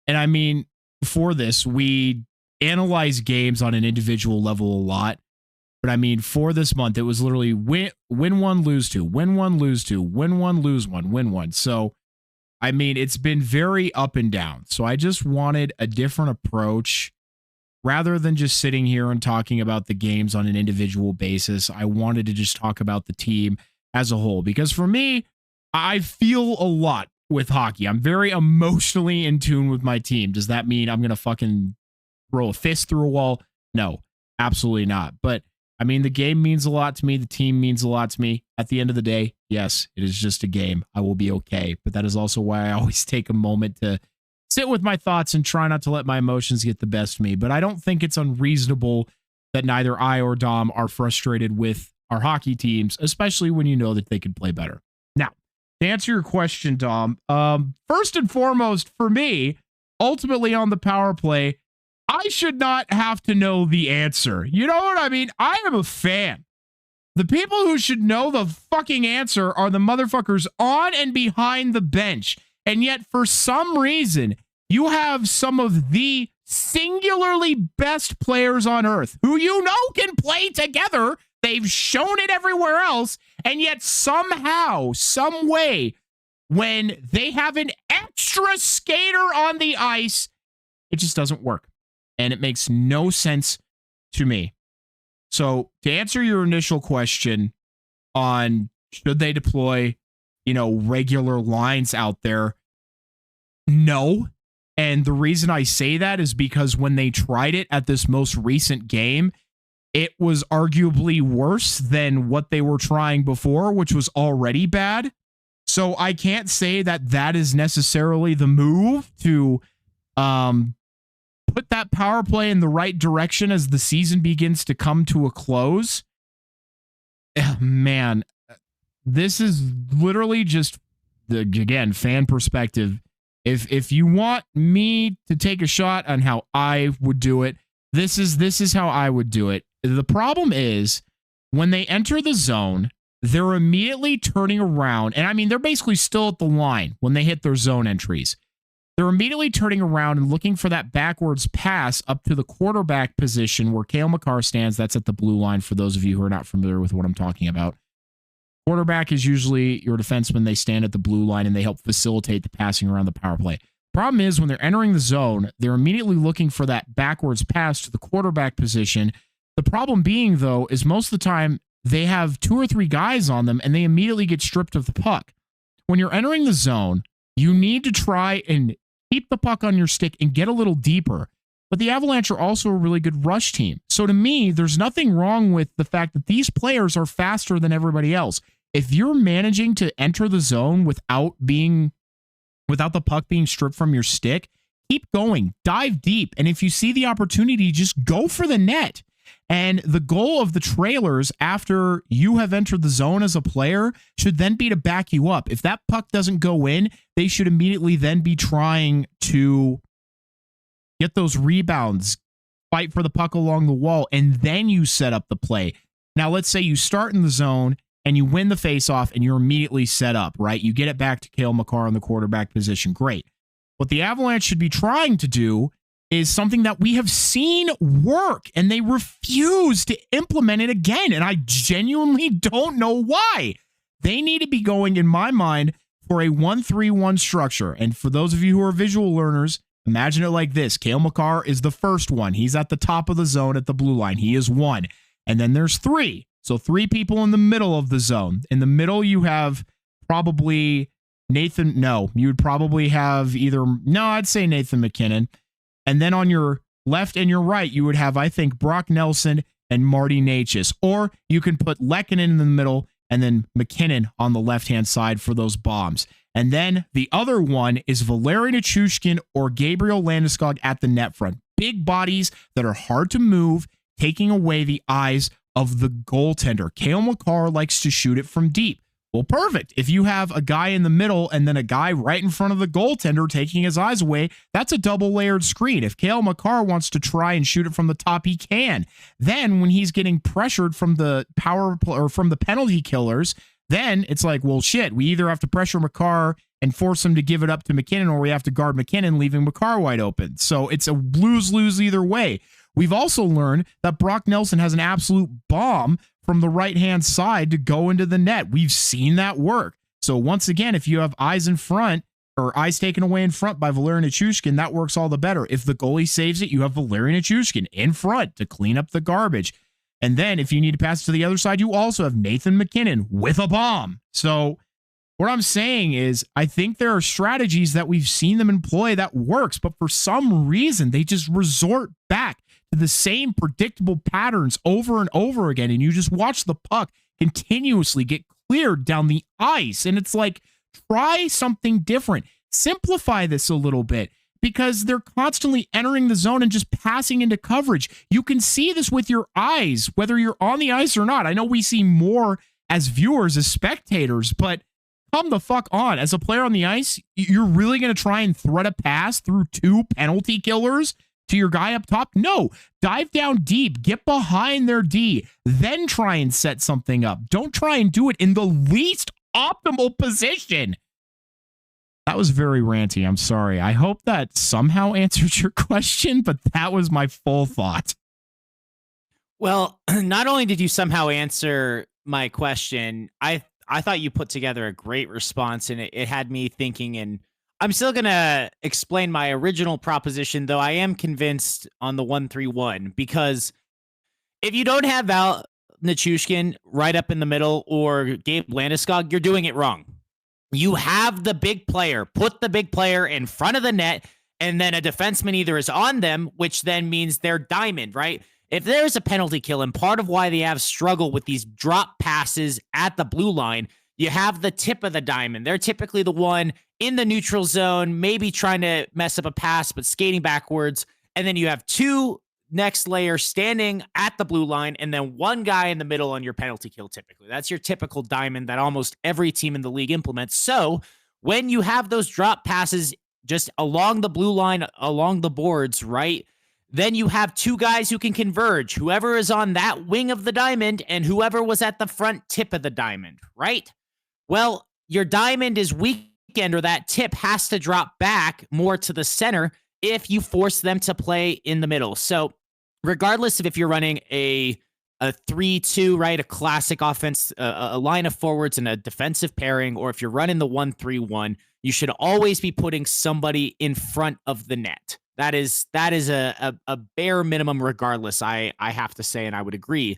And I mean, for this, we analyze games on an individual level a lot. But I mean, for this month, it was literally win 1, lose 2, win 1, lose 2, win 1, lose 1, win 1. So, I mean, it's been very up and down. So I just wanted a different approach. Rather than just sitting here and talking about the games on an individual basis, I wanted to just talk about the team as a whole. Because for me, I feel a lot with hockey. I'm very emotionally in tune with my team. Does that mean I'm going to fucking throw a fist through a wall? No, absolutely not. But I mean, the game means a lot to me. The team means a lot to me. At the end of the day, yes, it is just a game. I will be okay. But that is also why I always take a moment to sit with my thoughts and try not to let my emotions get the best of me. But I don't think it's unreasonable that neither I or Dom are frustrated with our hockey teams, especially when you know that they could play better. Now, to answer your question, Dom, first and foremost, for me, ultimately on the power play, I should not have to know the answer. You know what I mean? I am a fan. The people who should know the fucking answer are the motherfuckers on and behind the bench. And yet, for some reason, you have some of the singularly best players on earth who you know can play together. They've shown it everywhere else. And yet somehow, some way, when they have an extra skater on the ice, it just doesn't work. And it makes no sense to me. So to answer your initial question on should they deploy, regular lines out there, no. And the reason I say that is because when they tried it at this most recent game, it was arguably worse than what they were trying before, which was already bad. So I can't say that that is necessarily the move to put that power play in the right direction as the season begins to come to a close. Man, this is literally just, again, fan perspective. If you want me to take a shot on how I would do it, this is how I would do it. The problem is when they enter the zone, they're immediately turning around. And I mean, they're basically still at the line when they hit their zone entries. They're immediately turning around and looking for that backwards pass up to the quarterback position where Cale Makar stands. That's at the blue line for those of you who are not familiar with what I'm talking about. Quarterback is usually your defenseman. They stand at the blue line and they help facilitate the passing around the power play. Problem is when they're entering the zone, they're immediately looking for that backwards pass to the quarterback position. The problem being, though, is most of the time they have 2 or 3 guys on them and they immediately get stripped of the puck. When you're entering the zone, you need to try and keep the puck on your stick and get a little deeper. But the Avalanche are also a really good rush team. So to me, there's nothing wrong with the fact that these players are faster than everybody else. If you're managing to enter the zone without the puck being stripped from your stick, keep going, dive deep. And if you see the opportunity, just go for the net. And the goal of the trailers after you have entered the zone as a player should then be to back you up. If that puck doesn't go in, they should immediately then be trying to get those rebounds, fight for the puck along the wall, and then you set up the play. Now, let's say you start in the zone and you win the faceoff and you're immediately set up, right? You get it back to Cale Makar in the quarterback position. Great. What the Avalanche should be trying to do is something that we have seen work, and they refuse to implement it again. And I genuinely don't know why. They need to be going, in my mind, for a 1-3-1 structure. And for those of you who are visual learners, imagine it like this. Cale Makar is the first one. He's at the top of the zone at the blue line. He is 1. And then there's 3. So 3 people in the middle of the zone. In the middle, you have probably Nathan. No, you would probably have I'd say Nathan MacKinnon. And then on your left and your right, you would have, I think, Brock Nelson and Marty Necas. Or you can put Lehkonen in the middle and then McKinnon on the left-hand side for those bombs. And then the other one is Valeri Nichushkin or Gabriel Landeskog at the net front. Big bodies that are hard to move, taking away the eyes of the goaltender. Cale Makar likes to shoot it from deep. Well, perfect. If you have a guy in the middle and then a guy right in front of the goaltender taking his eyes away, that's a double-layered screen. If Cale Makar wants to try and shoot it from the top, he can. Then when he's getting pressured from the power or from the penalty killers, then it's like, well, shit, we either have to pressure Makar and force him to give it up to McKinnon, or we have to guard McKinnon, leaving Makar wide open. So it's a lose-lose either way. We've also learned that Brock Nelson has an absolute bomb from the right-hand side to go into the net. We've seen that work. So once again, if you have eyes in front or eyes taken away in front by Valeri Nichushkin, that works all the better. If the goalie saves it, you have Valeri Nichushkin in front to clean up the garbage. And then if you need to pass it to the other side, you also have Nathan MacKinnon with a bomb. So what I'm saying is I think there are strategies that we've seen them employ that works, but for some reason, they just resort back to the same predictable patterns over and over again. And you just watch the puck continuously get cleared down the ice. And it's like, try something different. Simplify this a little bit, because they're constantly entering the zone and just passing into coverage. You can see this with your eyes, whether you're on the ice or not. I know we see more as viewers, as spectators, but Come the fuck on. As a player on the ice, you're really going to try and thread a pass through 2 penalty killers to your guy up top? No. Dive down deep, get behind their D, then try and set something up. Don't try and do it in the least optimal position. That was very ranty. I'm sorry. I hope that somehow answers your question, but that was my full thought. Well, not only did you somehow answer my question, I thought you put together a great response, and it had me thinking, and I'm still going to explain my original proposition, though I am convinced on the 1-3-1, because if you don't have Val Nichushkin right up in the middle or Gabe Landeskog, you're doing it wrong. You have the big player, put the big player in front of the net, and then a defenseman either is on them, which then means they're diamond, right? If there's a penalty kill, and part of why they have struggle with these drop passes at the blue line, you have the tip of the diamond. They're typically the one in the neutral zone, maybe trying to mess up a pass, but skating backwards. And then you have 2 next layer standing at the blue line, and then 1 guy in the middle on your penalty kill typically. That's your typical diamond that almost every team in the league implements. So when you have those drop passes just along the blue line, along the boards, right? Then you have 2 guys who can converge, whoever is on that wing of the diamond and whoever was at the front tip of the diamond, right? Well, your diamond is weekend, or that tip has to drop back more to the center if you force them to play in the middle. So regardless of if you're running a 3-2, right, a classic offense, a line of forwards and a defensive pairing, or if you're running the 1-3-1, you should always be putting somebody in front of the net. That is a bare minimum regardless, I have to say, and I would agree.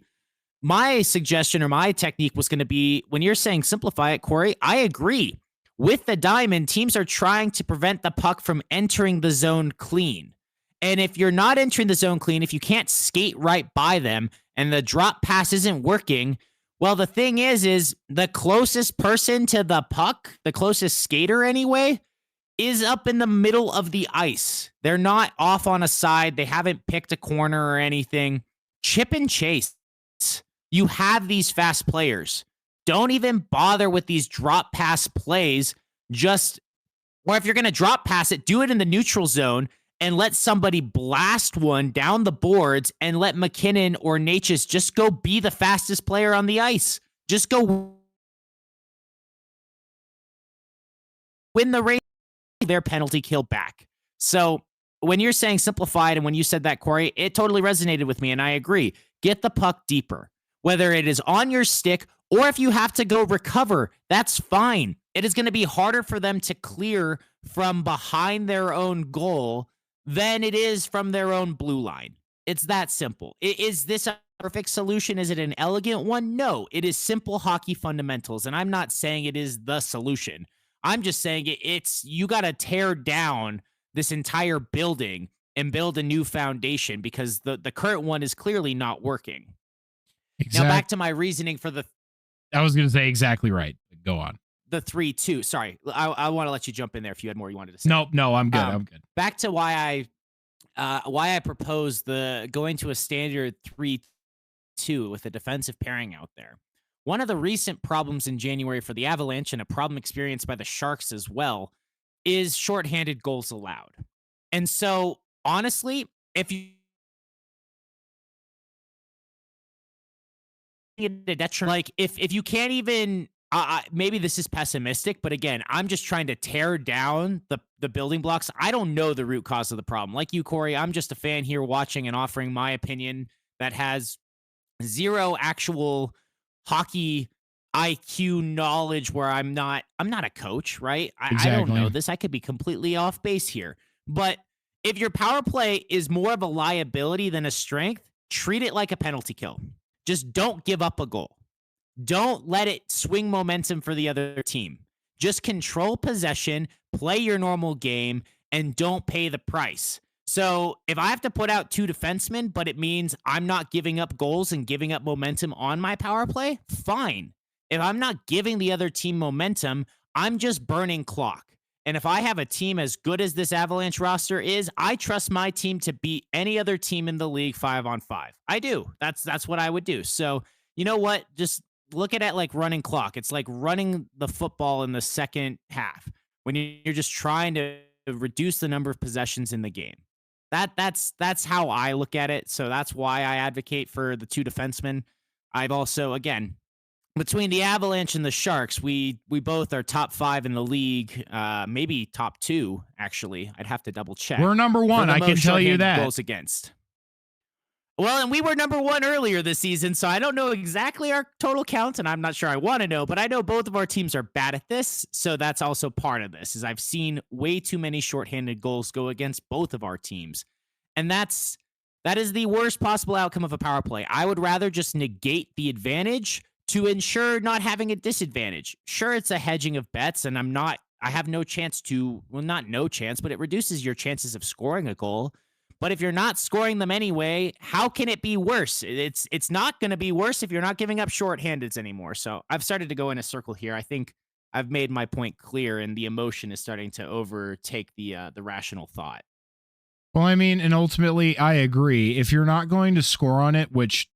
My suggestion or my technique was going to be, when you're saying simplify it, Corey, I agree. With the diamond, teams are trying to prevent the puck from entering the zone clean. And if you're not entering the zone clean, if you can't skate right by them and the drop pass isn't working, well, the thing is the closest person to the puck, the closest skater anyway, is up in the middle of the ice. They're not off on a side. They haven't picked a corner or anything. Chip and chase. You have these fast players. Don't even bother with these drop pass plays. Or if you're going to drop pass it, do it in the neutral zone and let somebody blast one down the boards and let McKinnon or Natchez just go be the fastest player on the ice. Just go win the race. Their penalty kill back. So when you're saying simplified, and when you said that, Corey, it totally resonated with me, and I agree. Get the puck deeper. Whether it is on your stick or if you have to go recover, that's fine. It is going to be harder for them to clear from behind their own goal than it is from their own blue line. It's that simple. Is this a perfect solution? Is it an elegant one? No, it is simple hockey fundamentals, and I'm not saying it is the solution. I'm just saying it's you got to tear down this entire building and build a new foundation, because the current one is clearly not working. Now back to my reasoning for I was going to say exactly right. Go on. The 3-2. Sorry, I want to let you jump in there if you had more you wanted to say. No, I'm good. I'm good. Back to why I proposed the going to a standard 3-2 with a defensive pairing out there. One of the recent problems in January for the Avalanche, and a problem experienced by the Sharks as well, is shorthanded goals allowed. And so, honestly, if you like, if you can't even, maybe this is pessimistic, but again, I'm just trying to tear down the building blocks. I don't know the root cause of the problem. Like you, Corey, I'm just a fan here watching and offering my opinion that has zero actual hockey IQ knowledge, where I'm not a coach, right? Exactly. I don't know this. I could be completely off base here. But if your power play is more of a liability than a strength, treat it like a penalty kill. Just don't give up a goal. Don't let it swing momentum for the other team. Just control possession, play your normal game, and don't pay the price. So if I have to put out 2 defensemen, but it means I'm not giving up goals and giving up momentum on my power play, fine. If I'm not giving the other team momentum, I'm just burning clock. And if I have a team as good as this Avalanche roster is, I trust my team to beat any other team in the league 5-on-5. I do. That's what I would do. So you know what? Just look at it like running clock. It's like running the football in the second half when you're just trying to reduce the number of possessions in the game. That's how I look at it. So that's why I advocate for the two defensemen. I've also, again, between the Avalanche and the Sharks, we both are top 5 in the league, maybe top 2, actually. I'd have to double check. We're number 1, I can tell you that. Goals against. Well, and we were number 1 earlier this season, so I don't know exactly our total count, and I'm not sure I want to know, but I know both of our teams are bad at this, so that's also part of this, is I've seen way too many shorthanded goals go against both of our teams. And that is the worst possible outcome of a power play. I would rather just negate the advantage to ensure not having a disadvantage. Sure, it's a hedging of bets, and I have no chance to, well, not no chance, but it reduces your chances of scoring a goal. But if you're not scoring them anyway, how can it be worse? It's not going to be worse if you're not giving up shorthandeds anymore. So I've started to go in a circle here. I think I've made my point clear, and the emotion is starting to overtake the rational thought. Well, I mean, and ultimately, I agree. If you're not going to score on it, which,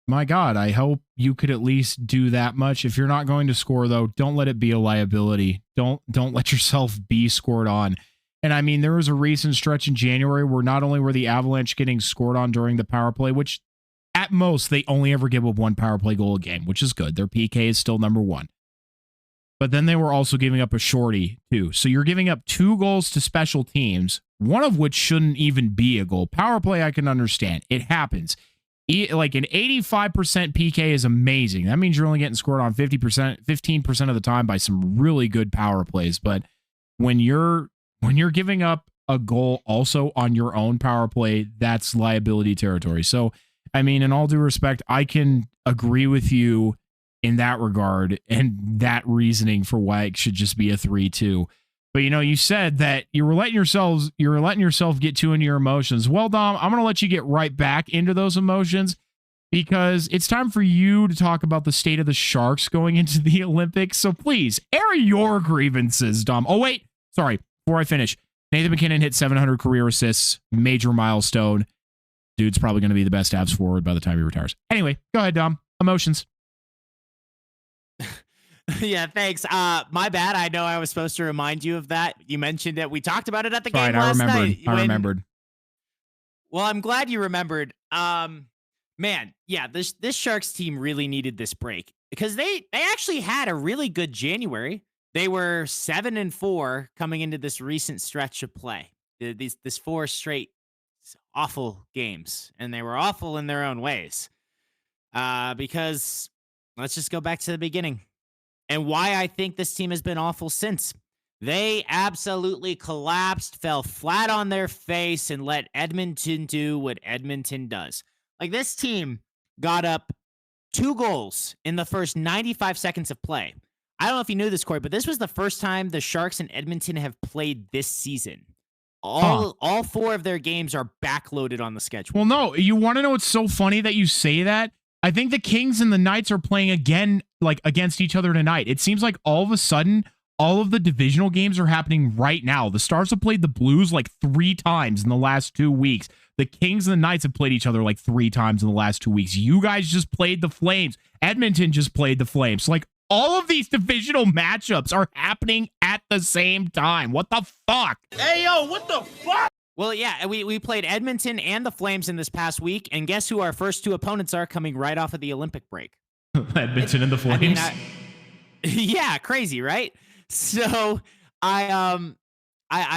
my God, I hope you could at least do that much. If you're not going to score, though, don't let it be a liability. Don't let yourself be scored on. And I mean, there was a recent stretch in January where not only were the Avalanche getting scored on during the power play, which at most they only ever give up 1 power play goal a game, which is good. Their PK is still number 1. But then they were also giving up a shorty too. So you're giving up 2 goals to special teams, one of which shouldn't even be a goal. Power play, I can understand. It happens. Like an 85% PK is amazing. That means you're only getting scored on 15% of the time by some really good power plays. But when you're giving up a goal also on your own power play, that's liability territory. So, I mean, in all due respect, I can agree with you in that regard and that reasoning for why it should just be a 3-2. But, you know, you said that you were letting yourself get too into your emotions. Well, Dom, I'm going to let you get right back into those emotions because it's time for you to talk about the state of the Sharks going into the Olympics. So please air your grievances, Dom. Oh, wait, sorry. Before I finish, Nathan MacKinnon hit 700 career assists, major milestone. Dude's probably going to be the best Avs forward by the time he retires. Anyway, go ahead, Dom. Emotions. Yeah, thanks. My bad. I know I was supposed to remind you of that. You mentioned it. We talked about it at the game last night. I remembered. Well, I'm glad you remembered. Man, yeah, this Sharks team really needed this break because they actually had a really good January. They were 7-4 coming into this recent stretch of play. This 4 straight awful games, and they were awful in their own ways. Because let's just go back to the beginning and why I think this team has been awful since. They absolutely collapsed, fell flat on their face, and let Edmonton do what Edmonton does. Like, this team got up 2 goals in the first 95 seconds of play. I don't know if you knew this, Corey, but this was the first time the Sharks and Edmonton have played this season. All 4 of their games are backloaded on the schedule. Well, no, you want to know what's so funny that you say that? I think the Kings and the Knights are playing again, like against each other tonight. It seems like all of a sudden, all of the divisional games are happening right now. The Stars have played the Blues like 3 times in the last 2 weeks. The Kings and the Knights have played each other like 3 times in the last 2 weeks. You guys just played the Flames. Edmonton just played the Flames. So, like, all of these divisional matchups are happening at the same time. What the fuck? Hey, yo, what the fuck? Well, yeah, we played Edmonton and the Flames in this past week, and guess who our first 2 opponents are coming right off of the Olympic break? Edmonton and the Flames. Yeah, crazy, right? So I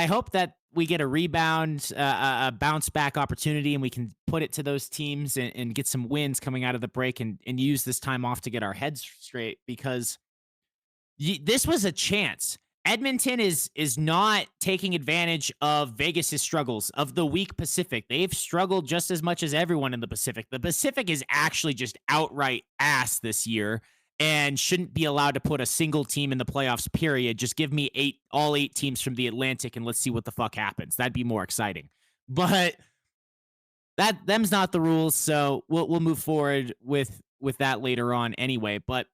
hope that we get a rebound, a bounce back opportunity, and we can put it to those teams and get some wins coming out of the break and use this time off to get our heads straight because this was a chance. Edmonton is not taking advantage of Vegas's struggles of the weak Pacific. They've struggled just as much as everyone in the Pacific. The Pacific is actually just outright ass this year and shouldn't be allowed to put a single team in the playoffs, period. Just give me all 8 teams from the Atlantic and let's see what the fuck happens. That'd be more exciting. But them's not the rules, so we'll move forward with that later on anyway. But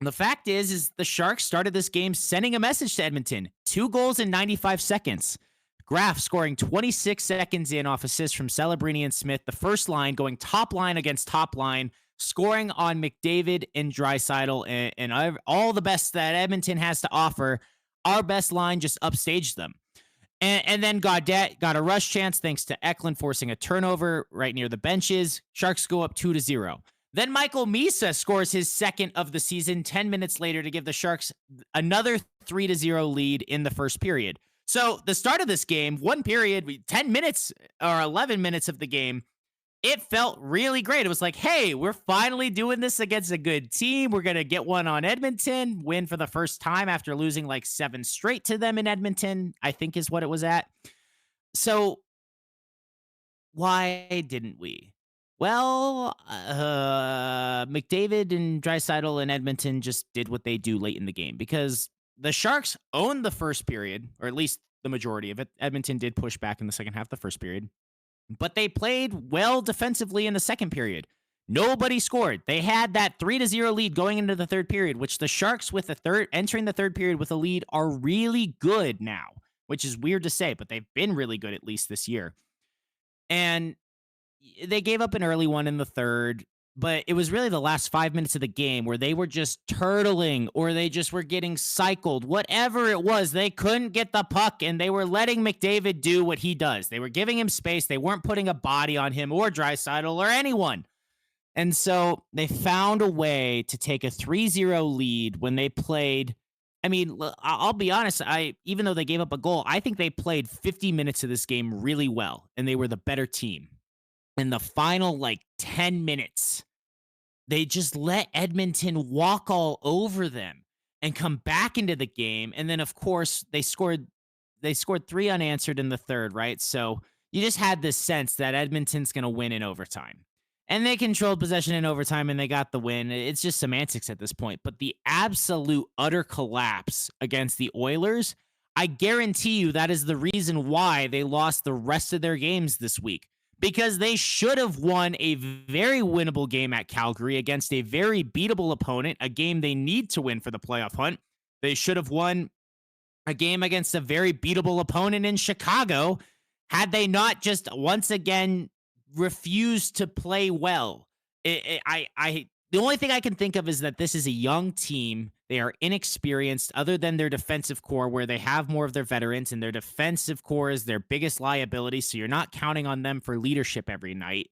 the fact is the Sharks started this game sending a message to Edmonton. 2 goals in 95 seconds. Graf scoring 26 seconds in off assists from Celebrini and Smith. The first line going top line against top line. scoring on McDavid and Draisaitl and all the best that Edmonton has to offer. Our best line just upstaged them. And then Gaudette got a rush chance thanks to Eklund forcing a turnover right near the benches. Sharks go up 2-0. Then Michael Misa scores his second of the season 10 minutes later to give the Sharks another 3-0 lead in the first period. So the start of this game, one period, 10 minutes or 11 minutes of the game, it felt really great. It was like, hey, we're finally doing this against a good team. We're going to get one on Edmonton, win for the first time after losing like 7 straight to them in Edmonton, I think is what it was at. So why didn't we? Well, McDavid and Draisaitl and Edmonton just did what they do late in the game because the Sharks owned the first period, or at least the majority of it. Edmonton did push back in the second half of the first period. But they played well defensively in the second period. Nobody scored. They had that 3-0 lead going into the third period, which the Sharks entering the third period with a lead are really good now, which is weird to say, but they've been really good at least this year. And they gave up an early one in the third, but it was really the last 5 minutes of the game where they were just turtling or they just were getting cycled. Whatever it was, they couldn't get the puck and they were letting McDavid do what he does. They were giving him space. They weren't putting a body on him or Draisaitl or anyone. And so they found a way to take a 3-0 lead when they played. I mean, I'll be honest, even though they gave up a goal, I think they played 50 minutes of this game really well and they were the better team. In the final, 10 minutes, they just let Edmonton walk all over them and come back into the game. And then, of course, they scored 3 unanswered in the third, right? So you just had this sense that Edmonton's going to win in overtime. And they controlled possession in overtime, and they got the win. It's just semantics at this point. But the absolute, utter collapse against the Oilers, I guarantee you that is the reason why they lost the rest of their games this week. Because they should have won a very winnable game at Calgary against a very beatable opponent, a game they need to win for the playoff hunt. They should have won a game against a very beatable opponent in Chicago had they not just once again refused to play well. The only thing I can think of is that this is a young team. They are inexperienced other than their defensive core where they have more of their veterans and their defensive core is their biggest liability. So you're not counting on them for leadership every night.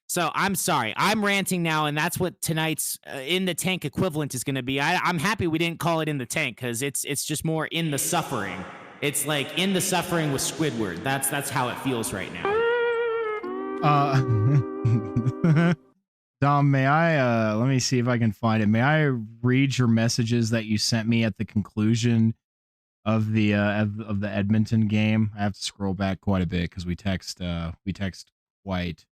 So I'm sorry, I'm ranting now. And that's what tonight's in the tank equivalent is going to be. I'm happy we didn't call it in the tank because it's just more in the suffering. It's like in the suffering with Squidward. That's how it feels right now. Dom, may I, let me see if I can find it. May I read your messages that you sent me at the conclusion of the Edmonton game? I have to scroll back quite a bit because we text quite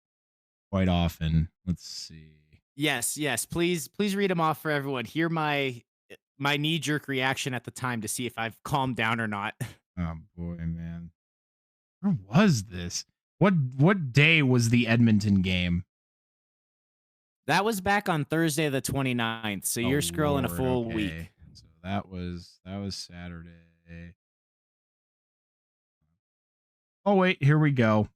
often. Let's see. Yes. Please read them off for everyone. Hear my knee-jerk reaction at the time to see if I've calmed down or not. Oh boy, man. Where was this? What day was the Edmonton game? That was back on Thursday the 29th, so you're scrolling a full week. So that was Saturday. Oh wait, here we go.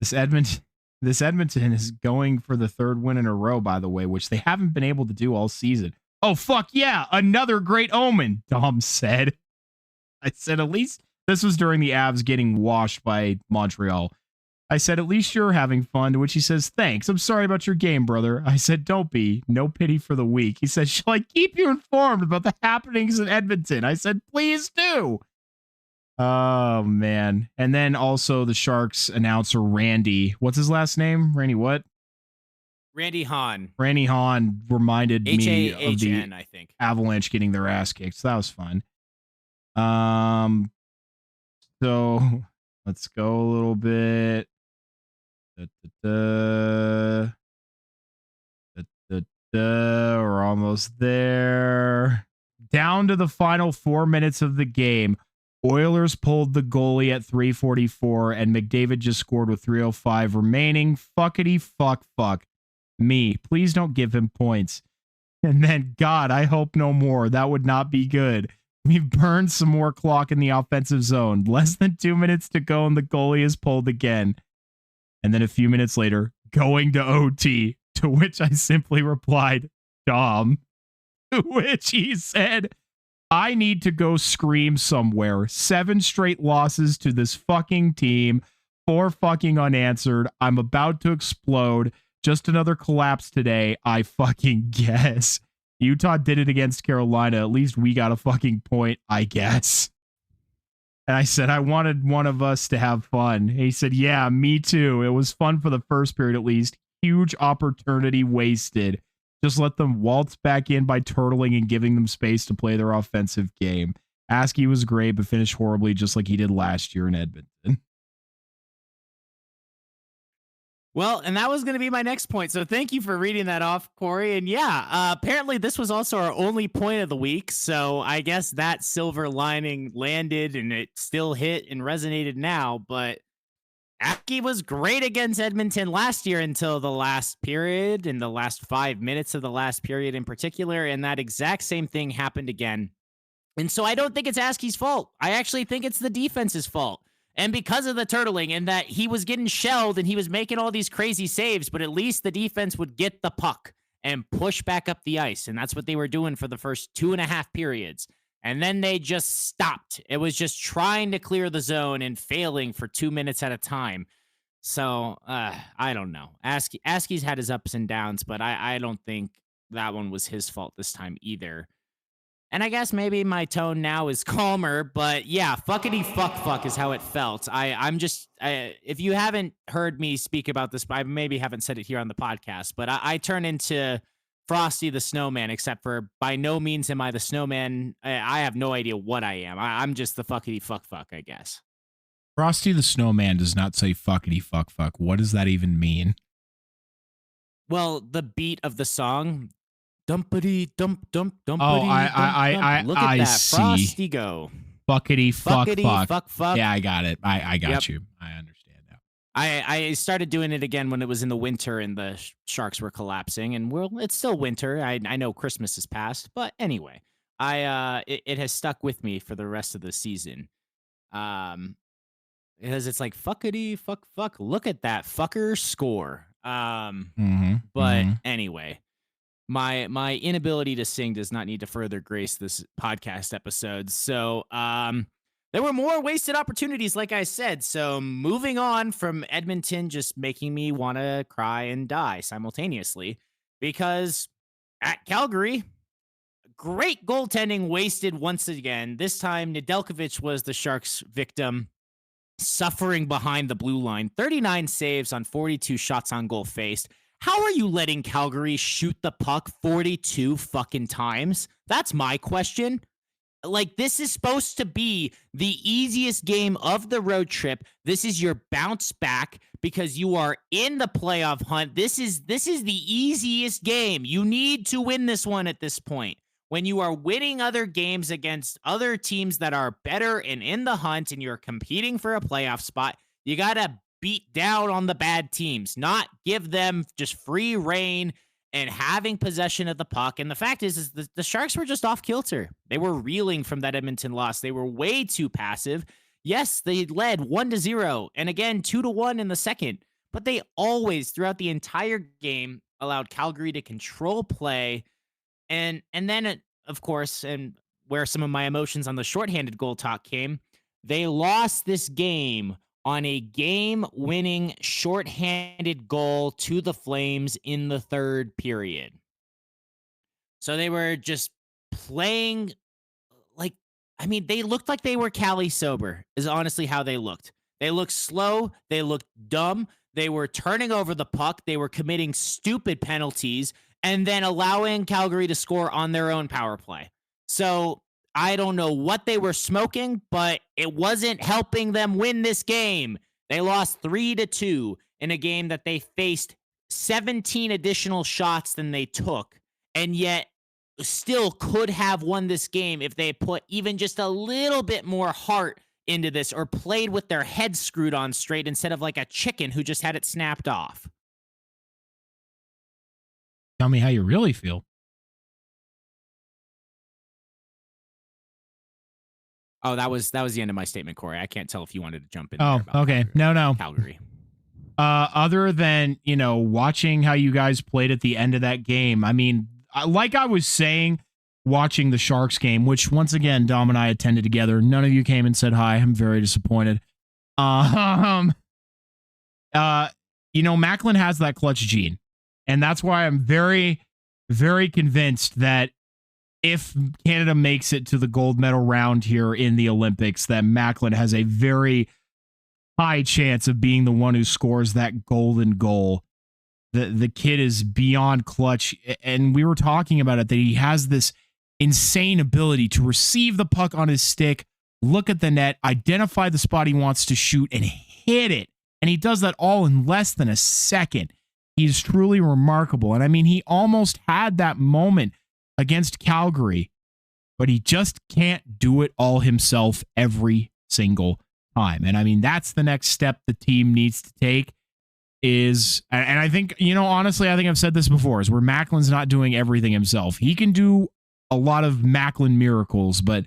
This Edmonton is going for the 3rd win in a row, by the way, which they haven't been able to do all season. Oh fuck yeah, another great omen, Dom said. I said at least this was during the Avs getting washed by Montreal. I said, at least you're having fun, to which he says, thanks. I'm sorry about your game, brother. I said, don't be. No pity for the weak. He said, shall I keep you informed about the happenings in Edmonton? I said, please do. Oh, man. And then also the Sharks announcer, Randy. What's his last name? Randy what? Randy Hahn. Randy Hahn reminded me of the I think. Avalanche getting their ass kicked. So that was fun. So let's go a little bit. We're almost there. Down to the final 4 minutes of the game. Oilers pulled the goalie at 3:44, and McDavid just scored with 3:05 remaining. Fuckity fuck me. Please don't give him points. And then, God, I hope no more. That would not be good. We've burned some more clock in the offensive zone. Less than 2 minutes to go, and the goalie is pulled again. And then a few minutes later, going to OT, to which I simply replied, Dom, to which he said, I need to go scream somewhere. 7 straight losses to this fucking team. 4 fucking unanswered. I'm about to explode. Just another collapse today, I fucking guess. Utah did it against Carolina. At least we got a fucking point, I guess. And I said, I wanted one of us to have fun. And he said, yeah, me too. It was fun for the first period at least. Huge opportunity wasted. Just let them waltz back in by turtling and giving them space to play their offensive game. Askey was great, but finished horribly just like he did last year in Edmonton. Well, and that was going to be my next point. So thank you for reading that off, Corey. And yeah, apparently this was also our only point of the week. So I guess that silver lining landed and it still hit and resonated now. But Askey was great against Edmonton last year until the last period, in the last 5 minutes of the last period in particular. And that exact same thing happened again. And so I don't think it's Askey's fault. I actually think it's the defense's fault. And because of the turtling and that he was getting shelled and he was making all these crazy saves, but at least the defense would get the puck and push back up the ice. And that's what they were doing for the first 2.5 periods. And then they just stopped. It was just trying to clear the zone and failing for 2 minutes at a time. So I don't know. Askey's had his ups and downs, but I don't think that one was his fault this time either. And I guess maybe my tone now is calmer, but yeah, fuckity fuck is how it felt. I'm just, if you haven't heard me speak about this, I maybe haven't said it here on the podcast, but I turn into Frosty the Snowman, except for by no means am I the snowman. I have no idea what I am. I'm just the fuckity fuck, I guess. Frosty the Snowman does not say fuckity fuck. What does that even mean? Well, the beat of the song, dumpity dump. Oh, I look at that see. Frosty go. Fuckity fuck. Yeah, I got it. I got you. I understand now. I started doing it again when it was in the winter and the Sharks were collapsing. And it's still winter. I know Christmas has passed, but anyway, it has stuck with me for the rest of the season. Because it's like fuckity fuck. Look at that fucker score. But anyway. My inability to sing does not need to further grace this podcast episode. So there were more wasted opportunities, like I said. So moving on from Edmonton just making me want to cry and die simultaneously, because at Calgary, great goaltending wasted once again. This time, Nedeljkovic was the Sharks' victim, suffering behind the blue line. 39 saves on 42 shots on goal faced. How are you letting Calgary shoot the puck 42 fucking times? That's my question. Like, this is supposed to be the easiest game of the road trip. This is your bounce back because you are in the playoff hunt. This is the easiest game. You need to win this one at this point. When you are winning other games against other teams that are better and in the hunt and you're competing for a playoff spot, you got to beat down on the bad teams, not give them just free reign and having possession of the puck. And the fact is the Sharks were just off kilter. They were reeling from that Edmonton loss. They were way too passive. Yes, they led 1-0 and again 2-1 in the second, but they always throughout the entire game allowed Calgary to control play. And then, of course, and where some of my emotions on the shorthanded goal talk came, they lost this game on a game-winning shorthanded goal to the Flames in the third period. So they were just playing like, I mean, they looked like they were Cali sober, is honestly how they looked. They looked slow. They looked dumb. They were turning over the puck. They were committing stupid penalties and then allowing Calgary to score on their own power play. So I don't know what they were smoking, but it wasn't helping them win this game. They lost 3-2 in a game that they faced 17 additional shots than they took, and yet still could have won this game if they put even just a little bit more heart into this or played with their head screwed on straight instead of like a chicken who just had it snapped off. Tell me how you really feel. Oh, that was the end of my statement, Corey. I can't tell if you wanted to jump in. Oh, there about okay. Calgary. No. Calgary. Other than, watching how you guys played at the end of that game, I mean, like I was saying, watching the Sharks game, which once again, Dom and I attended together. None of you came and said hi. I'm very disappointed. Macklin has that clutch gene. And that's why I'm very, very convinced that if Canada makes it to the gold medal round here in the Olympics, that Macklin has a very high chance of being the one who scores that golden goal. The kid is beyond clutch. And we were talking about it, that he has this insane ability to receive the puck on his stick, look at the net, identify the spot he wants to shoot, and hit it. And he does that all in less than a second. He's truly remarkable. And I mean, he almost had that moment against Calgary, but he just can't do it all himself every single time. And I mean, that's the next step the team needs to take is, and I think, honestly, I think I've said this before, is where Macklin's not doing everything himself. He can do a lot of Macklin miracles, but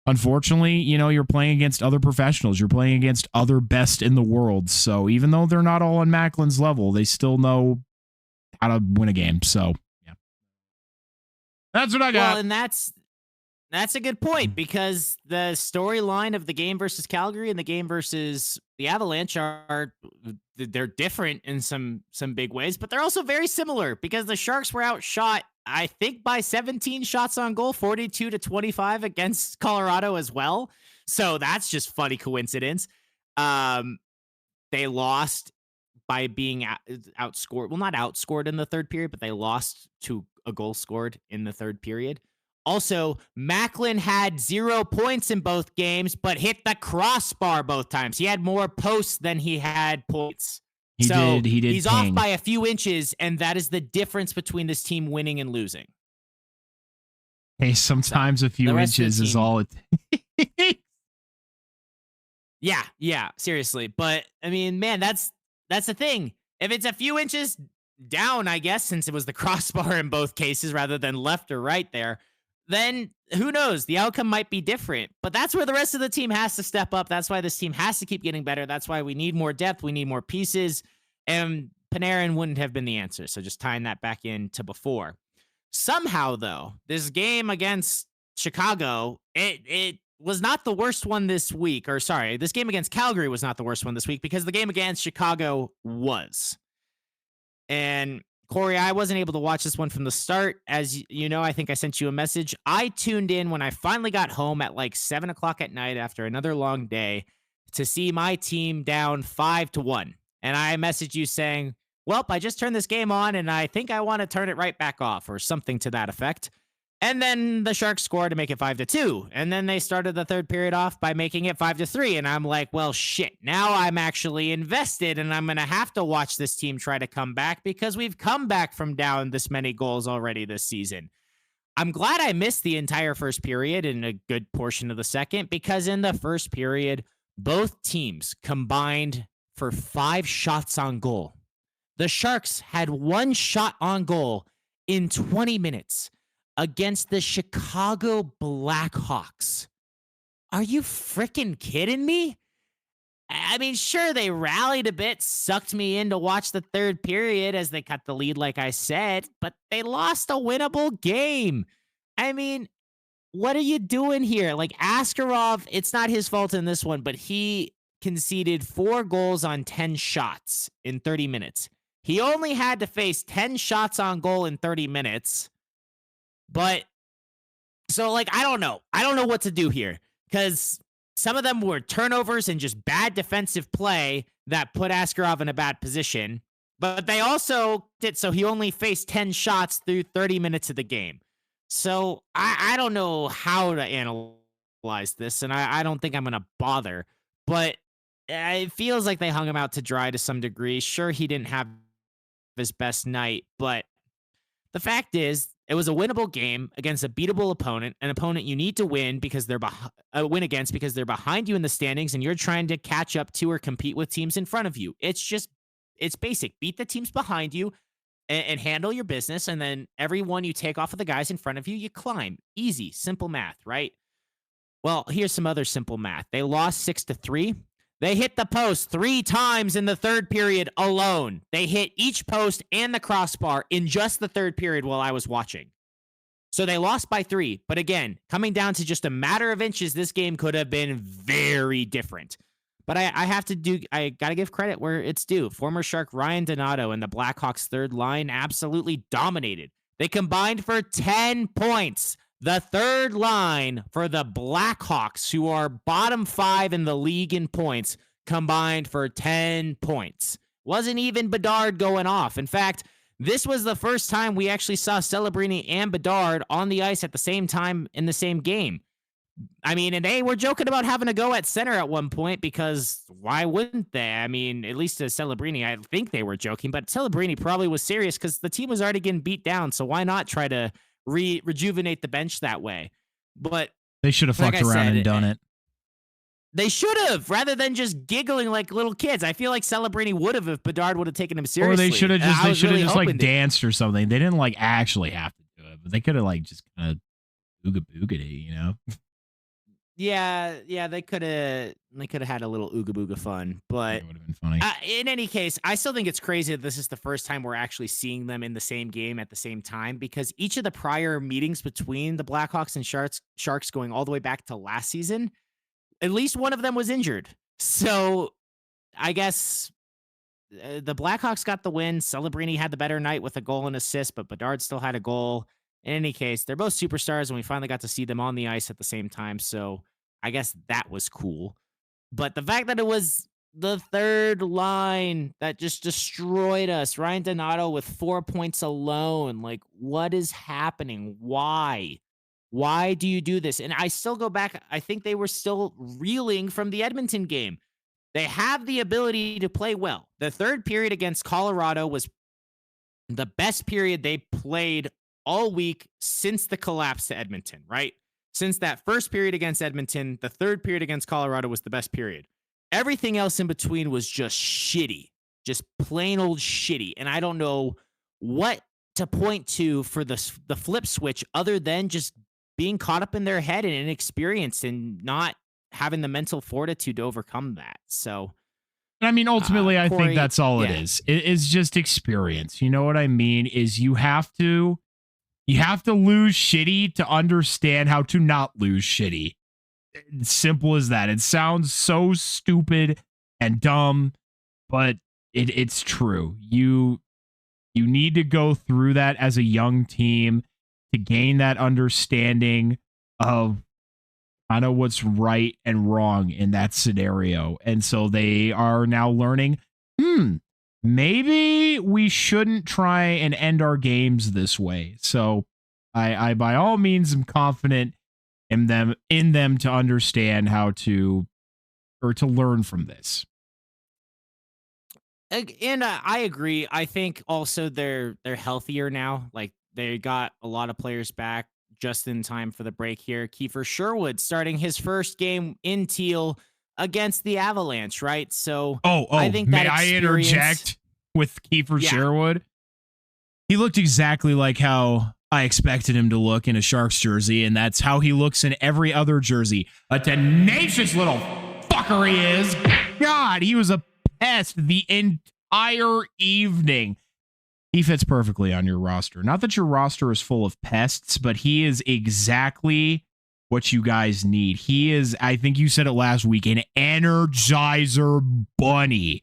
unfortunately, you're playing against other professionals. You're playing against other best in the world. So even though they're not all on Macklin's level, they still know how to win a game. So yeah, that's what I got. Well, and that's a good point, because the storyline of the game versus Calgary and the game versus the Avalanche they're different in some big ways, but they're also very similar, because the Sharks were outshot, I think, by 17 shots on goal, 42-25 against Colorado as well. So that's just funny coincidence. They lost by being outscored. Well, not outscored in the third period, but they lost to a goal scored in the third period. Also, Macklin had 0 points in both games, but hit the crossbar both times. He had more posts than he had points. He did. He's off by a few inches, and that is the difference between this team winning and losing. Hey, sometimes a few inches is all it takes. Yeah, seriously. But I mean, man, that's the thing. If it's a few inches down, I guess, since it was the crossbar in both cases rather than left or right there, then who knows? The outcome might be different. But that's where the rest of the team has to step up. That's why this team has to keep getting better. That's why we need more depth. We need more pieces. And Panarin wouldn't have been the answer. So just tying that back into before. Somehow, though, this game against Chicago, it was not the worst one this week. Or sorry, this game against Calgary was not the worst one this week, because the game against Chicago was. And Corey, I wasn't able to watch this one from the start. As you know, I think I sent you a message. I tuned in when I finally got home at like 7 o'clock at night after another long day to see my team down 5-1. And I messaged you saying, well, I just turned this game on and I think I want to turn it right back off, or something to that effect. And then the Sharks scored to make it 5-2. And then they started the third period off by making it 5-3. And I'm like, well, shit, now I'm actually invested and I'm going to have to watch this team try to come back, because we've come back from down this many goals already this season. I'm glad I missed the entire first period and a good portion of the second, because in the first period, both teams combined for 5 shots on goal. The Sharks had 1 shot on goal in 20 minutes. Against the Chicago Blackhawks. Are you freaking kidding me? I mean, sure, they rallied a bit, sucked me in to watch the third period as they cut the lead, like I said, but they lost a winnable game. I mean, what are you doing here? Like, Askarov, it's not his fault in this one, but he conceded 4 goals on 10 shots in 30 minutes. He only had to face 10 shots on goal in 30 minutes. But so, like, I don't know. I don't know what to do here, because some of them were turnovers and just bad defensive play that put Askarov in a bad position. But they also did so he only faced 10 shots through 30 minutes of the game. So I don't know how to analyze this, and I don't think I'm going to bother. But it feels like they hung him out to dry to some degree. Sure, he didn't have his best night, but the fact is, it was a winnable game against a beatable opponent, an opponent you need to win because they're win against because they're behind you in the standings and you're trying to catch up to or compete with teams in front of you. It's basic. Beat the teams behind you and handle your business, and then every one you take off of the guys in front of you, you climb. Easy, simple math, right? Well, here's some other simple math. They lost 6-3. They hit the post 3 times in the third period alone. They hit each post and the crossbar in just the third period while I was watching. So they lost by 3. But again, coming down to just a matter of inches, this game could have been very different. But I got to give credit where it's due. Former Shark Ryan Donato and the Blackhawks third line absolutely dominated. They combined for 10 points. The third line for the Blackhawks, who are bottom 5 in the league in points, combined for 10 points. Wasn't even Bedard going off. In fact, this was the first time we actually saw Celebrini and Bedard on the ice at the same time in the same game. I mean, and they were joking about having to go at center at one point because why wouldn't they? I mean, at least to Celebrini, I think they were joking, but Celebrini probably was serious because the team was already getting beat down. So why not try to rejuvenate the bench that way? But they should have fucked around and done it. They should have, rather than just giggling like little kids. I feel like Celebrini would have if Bedard would have taken him seriously. Or they should have just like danced or something. They didn't like actually have to do it, but they could have like just kind of ooga booged it, you know? Yeah, they could have had a little ooga booga fun, but it would have been funny. In any case, I still think it's crazy that this is the first time we're actually seeing them in the same game at the same time, because each of the prior meetings between the Blackhawks and Sharks going all the way back to last season, at least one of them was injured. So I guess the Blackhawks got the win. Celebrini had the better night with a goal and assist, but Bedard still had a goal. In any case, they're both superstars, and we finally got to see them on the ice at the same time. So I guess that was cool. But the fact that it was the third line that just destroyed us, Ryan Donato with 4 points alone. Like, what is happening? Why? Why do you do this? And I still go back. I think they were still reeling from the Edmonton game. They have the ability to play well. The third period against Colorado was the best period they played all week since the collapse to Edmonton, right? Since that first period against Edmonton, the third period against Colorado was the best period. Everything else in between was just shitty, just plain old shitty. And I don't know what to point to for the flip switch other than just being caught up in their head and inexperienced and not having the mental fortitude to overcome that. So, I mean, ultimately, I Corey, think that's all it is. It's just experience. You know what I mean? Is you have to lose shitty to understand how to not lose shitty. It's simple as that. It sounds so stupid and dumb, but it's true. You need to go through that as a young team to gain that understanding of kind of what's right and wrong in that scenario. And so they are now learning, maybe we shouldn't try and end our games this way. So I by all means am confident in them to understand how to, or to learn from this. And I agree. I think also they're healthier now. Like, they got a lot of players back just in time for the break here. Kiefer Sherwood starting his first game in teal against the Avalanche, right? So I think may I interject with Kiefer Sherwood? He looked exactly like how I expected him to look in a Sharks jersey, and that's how he looks in every other jersey. A tenacious little fucker he is. God, he was a pest the entire evening. He fits perfectly on your roster. Not that your roster is full of pests, but he is exactly what you guys need. He is, I think you said it last week, an energizer bunny.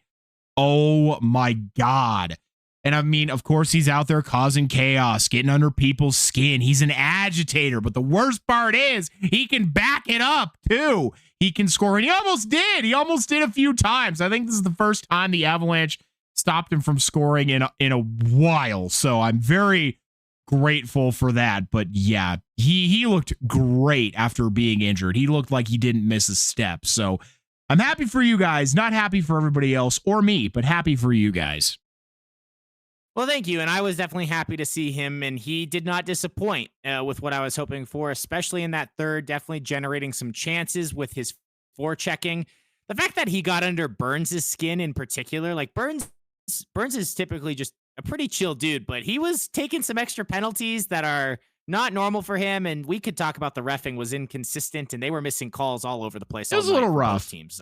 Oh my God. And I mean, of course, he's out there causing chaos, getting under people's skin. He's an agitator, but the worst part is he can back it up too. He can score, and he almost did. He almost did a few times. I think this is the first time the Avalanche stopped him from scoring in a while. So I'm very grateful for that. But yeah, he looked great after being injured. He looked like he didn't miss a step. So I'm happy for you guys. Not happy for everybody else or me, but happy for you guys. Well, thank you. And I was definitely happy to see him, and he did not disappoint with what I was hoping for, especially in that third, definitely generating some chances with his forechecking. The fact that he got under Burns' skin in particular, like Burns is typically just a pretty chill dude, but he was taking some extra penalties that are not normal for him. And we could talk about the reffing was inconsistent, and they were missing calls all over the place. It was a little rough. Teams.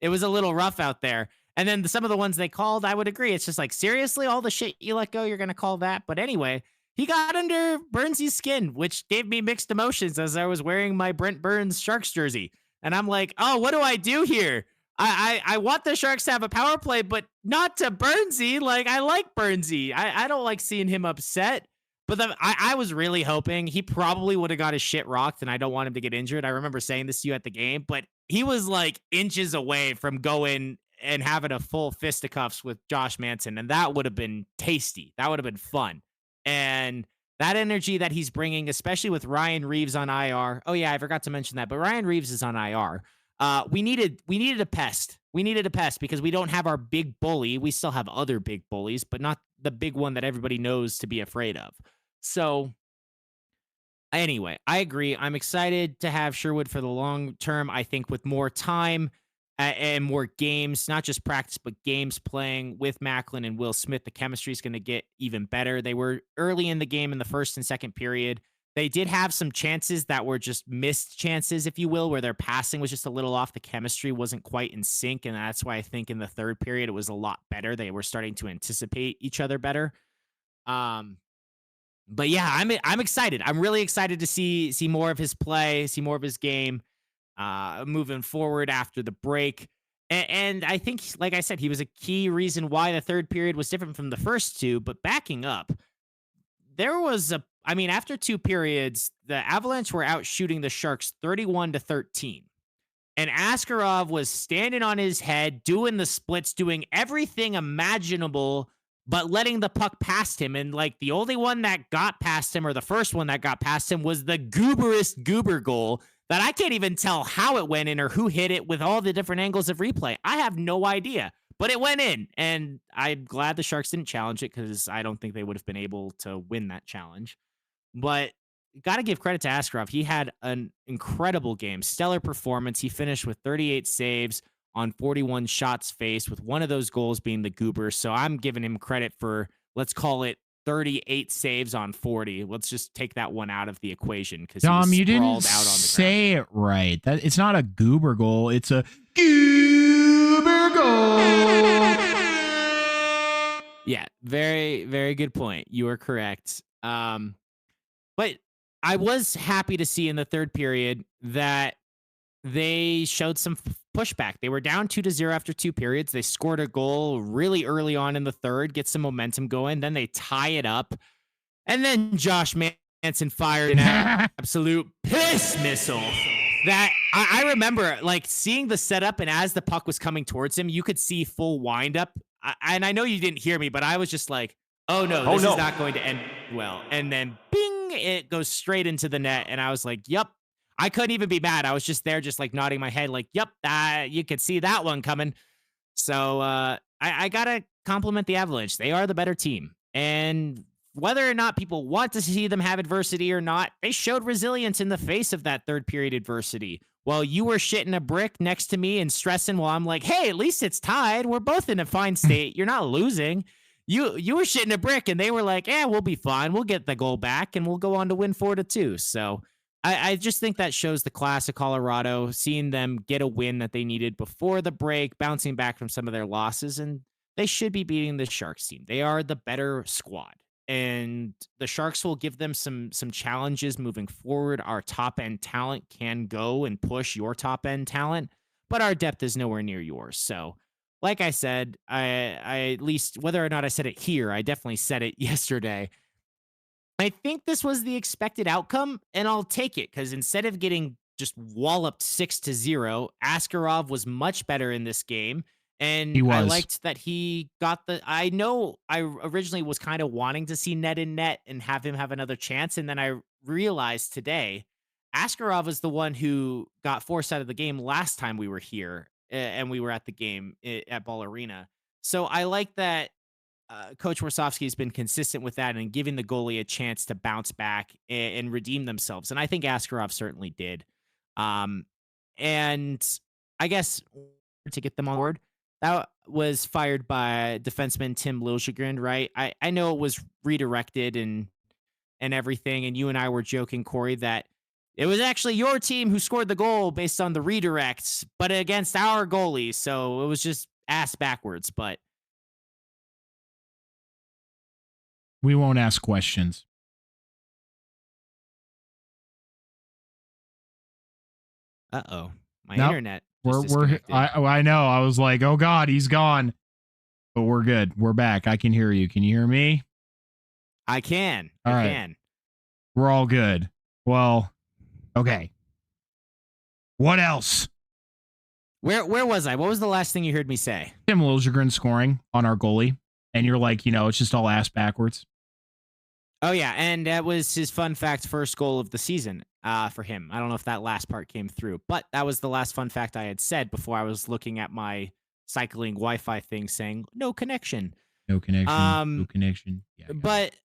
It was a little rough out there. And then some of the ones they called, I would agree. It's just like, seriously, all the shit you let go, you're going to call that. But anyway, he got under Burnsy's skin, which gave me mixed emotions as I was wearing my Brent Burns Sharks jersey. And I'm like, oh, what do I do here? I want the Sharks to have a power play, but not to Burnsy. Like, I like Burnsy. I don't like seeing him upset. But I was really hoping he probably would have got his shit rocked, and I don't want him to get injured. I remember saying this to you at the game, but he was like inches away from going and having a full fisticuffs with Josh Manson, and that would have been tasty. That would have been fun. And that energy that he's bringing, especially with Ryan Reeves on IR. Oh yeah, I forgot to mention that, but Ryan Reeves is on IR. We needed a pest. We needed a pest because we don't have our big bully. We still have other big bullies, but not the big one that everybody knows to be afraid of. So anyway, I agree. I'm excited to have Sherwood for the long term. I think with more time and more games, not just practice, but games playing with Macklin and Will Smith, the chemistry is going to get even better. They were early in the game in the first and second period. They did have some chances that were just missed chances, if you will, where their passing was just a little off. The chemistry wasn't quite in sync. And that's why I think in the third period, it was a lot better. They were starting to anticipate each other better. But yeah, I'm excited. I'm really excited to see more of his play, see more of his game moving forward after the break. And I think, like I said, he was a key reason why the third period was different from the first two. But backing up, there was after two periods, the Avalanche were out shooting the Sharks 31-13. And Askarov was standing on his head, doing the splits, doing everything imaginable, but letting the puck past him. And like the only one that got past him, or the first one that got past him, was the goober goal that I can't even tell how it went in or who hit it with all the different angles of replay. I have no idea, but it went in. And I'm glad the Sharks didn't challenge it because I don't think they would have been able to win that challenge. But got to give credit to Askarov. He had an incredible game, stellar performance. He finished with 38 saves on 41 shots faced, with one of those goals being the goober. So I'm giving him credit for, let's call it 38 saves on 40. Let's just take that one out of the equation because Dom, you didn't say it right. That it's not a goober goal. It's a goober goal. Yeah, very, very good point. You are correct. But I was happy to see in the third period that they showed some pushback. They were down 2-0 after two periods. They scored a goal really early on in the third, get some momentum going. Then they tie it up. And then Josh Manson fired an absolute piss missile that I remember like seeing the setup, and as the puck was coming towards him, you could see full windup. And I know you didn't hear me, but I was just like, oh no, this is not going to end well. And then bing, it goes straight into the net. And I was like, yep. I couldn't even be mad. I was just there, just like nodding my head, like, yep, you could see that one coming. So I got to compliment the Avalanche. They are the better team. And whether or not people want to see them have adversity or not, they showed resilience in the face of that third period adversity. While you were shitting a brick next to me and stressing, while I'm like, hey, at least it's tied. We're both in a fine state. You're not losing. You were shitting a brick, and they were like, yeah, we'll be fine. We'll get the goal back, and we'll go on to win 4-2. So I just think that shows the class of Colorado, seeing them get a win that they needed before the break, bouncing back from some of their losses, and they should be beating the Sharks team. They are the better squad, and the Sharks will give them some challenges moving forward. Our top-end talent can go and push your top-end talent, but our depth is nowhere near yours. So, like I said, I at least, whether or not I said it here, I definitely said it yesterday. I think this was the expected outcome, and I'll take it because instead of getting just walloped 6-0, Askarov was much better in this game. And I liked that he got I know I originally was kind of wanting to see net in net and have him have another chance. And then I realized today, Askarov was the one who got forced out of the game last time we were here and we were at the game at Ball Arena. So I like that Coach Warsofsky has been consistent with that and giving the goalie a chance to bounce back and redeem themselves. And I think Askarov certainly did. And I guess to get them on board, that was fired by defenseman Tim Liljegren, right? I know it was redirected and everything. And you and I were joking, Corey, that It was actually your team who scored the goal based on the redirects, but against our goalies. So it was just ass backwards. But We won't ask questions. uh-oh, my Nope. internet. I know. I was like, oh God, he's gone. But we're good. We're back. I can hear you. Can you hear me? I can. All right. Can. We're all good. Well, okay. What else? Where was I? What was the last thing you heard me say? Tim Liljegren scoring on our goalie. And you're like, it's just all ass backwards. Oh, yeah. And that was his fun fact first goal of the season for him. I don't know if that last part came through, but that was the last fun fact I had said before I was looking at my cycling Wi-Fi thing saying no connection. No connection. No connection. Yeah, but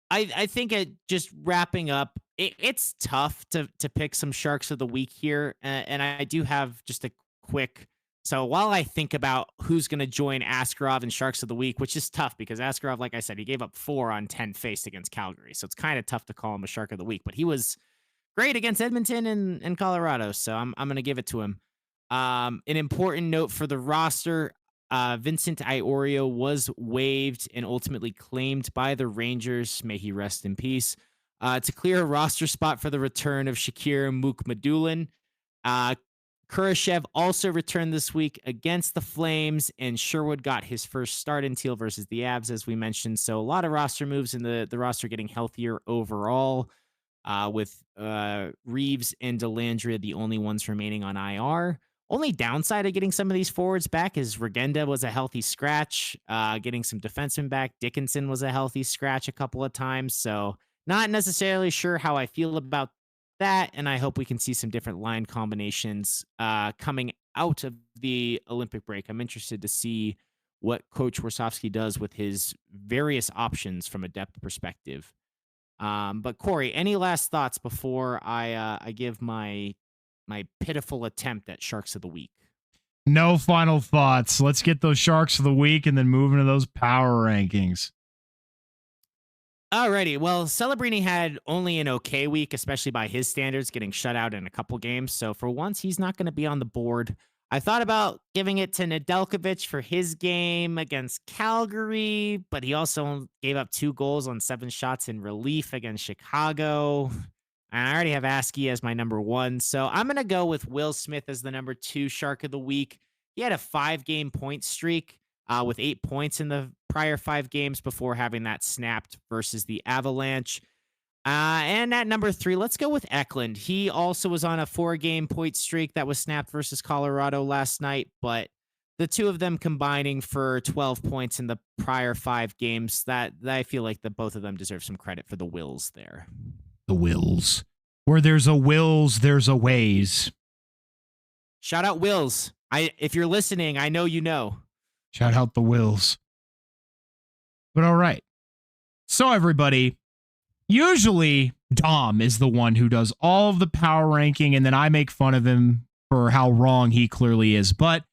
I think just wrapping up, it's tough to pick some Sharks of the Week here. And I do have just a quick. So while I think about who's going to join Askarov and Sharks of the Week, which is tough because Askarov, like I said, he gave up 4 on 10 faced against Calgary. So it's kind of tough to call him a Shark of the Week, but he was great against Edmonton and Colorado. So I'm going to give it to him. An important note for the roster, Vincent Iorio was waived and ultimately claimed by the Rangers. May he rest in peace. To clear a roster spot for the return of Shakir Mukmadulin. Kurashev also returned this week against the Flames, and Sherwood got his first start in Teal versus the Avs, as we mentioned. So a lot of roster moves and the roster getting healthier overall, with Reeves and Delandria the only ones remaining on IR. Only downside of getting some of these forwards back is Regenda was a healthy scratch. Getting some defensemen back. Dickinson was a healthy scratch a couple of times. So not necessarily sure how I feel about that. And I hope we can see some different line combinations coming out of the Olympic break. I'm interested to see what Coach Warsofsky does with his various options from a depth perspective. But Corey, any last thoughts before I give my pitiful attempt at Sharks of the Week? No final thoughts. Let's get those Sharks of the Week and then move into those power rankings. Alrighty. Well, Celebrini had only an okay week, especially by his standards, getting shut out in a couple games. So for once, he's not going to be on the board. I thought about giving it to Nedeljkovic for his game against Calgary, but he also gave up 2 goals on 7 shots in relief against Chicago. I already have Askey as my number 1, so I'm going to go with Will Smith as the number 2 Shark of the Week. He had a 5-game point streak with 8 points in the prior 5 games before having that snapped versus the Avalanche. And at number 3, let's go with Eklund. He also was on a 4-game point streak that was snapped versus Colorado last night, but the two of them combining for 12 points in the prior 5 games, that I feel like both of them deserve some credit for the wills there. The wills. Where there's a wills, there's a ways. Shout out Wills. If you're listening, I know you know. Shout out the wills. But all right. So everybody, usually Dom is the one who does all of the power ranking, and then I make fun of him for how wrong he clearly is. But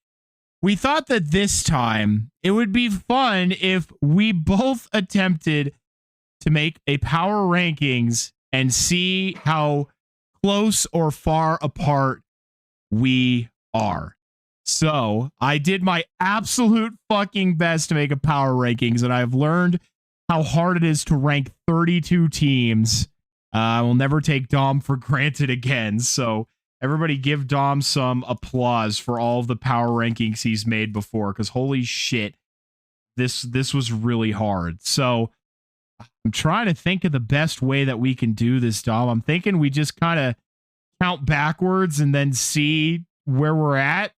we thought that this time it would be fun if we both attempted to make a power rankings and see how close or far apart we are. So I did my absolute fucking best to make a power rankings, and I've learned how hard it is to rank 32 teams. I will never take Dom for granted again. So everybody give Dom some applause for all of the power rankings he's made before, because holy shit, this was really hard. So I'm trying to think of the best way that we can do this, Dom. I'm thinking we just kind of count backwards and then see where we're at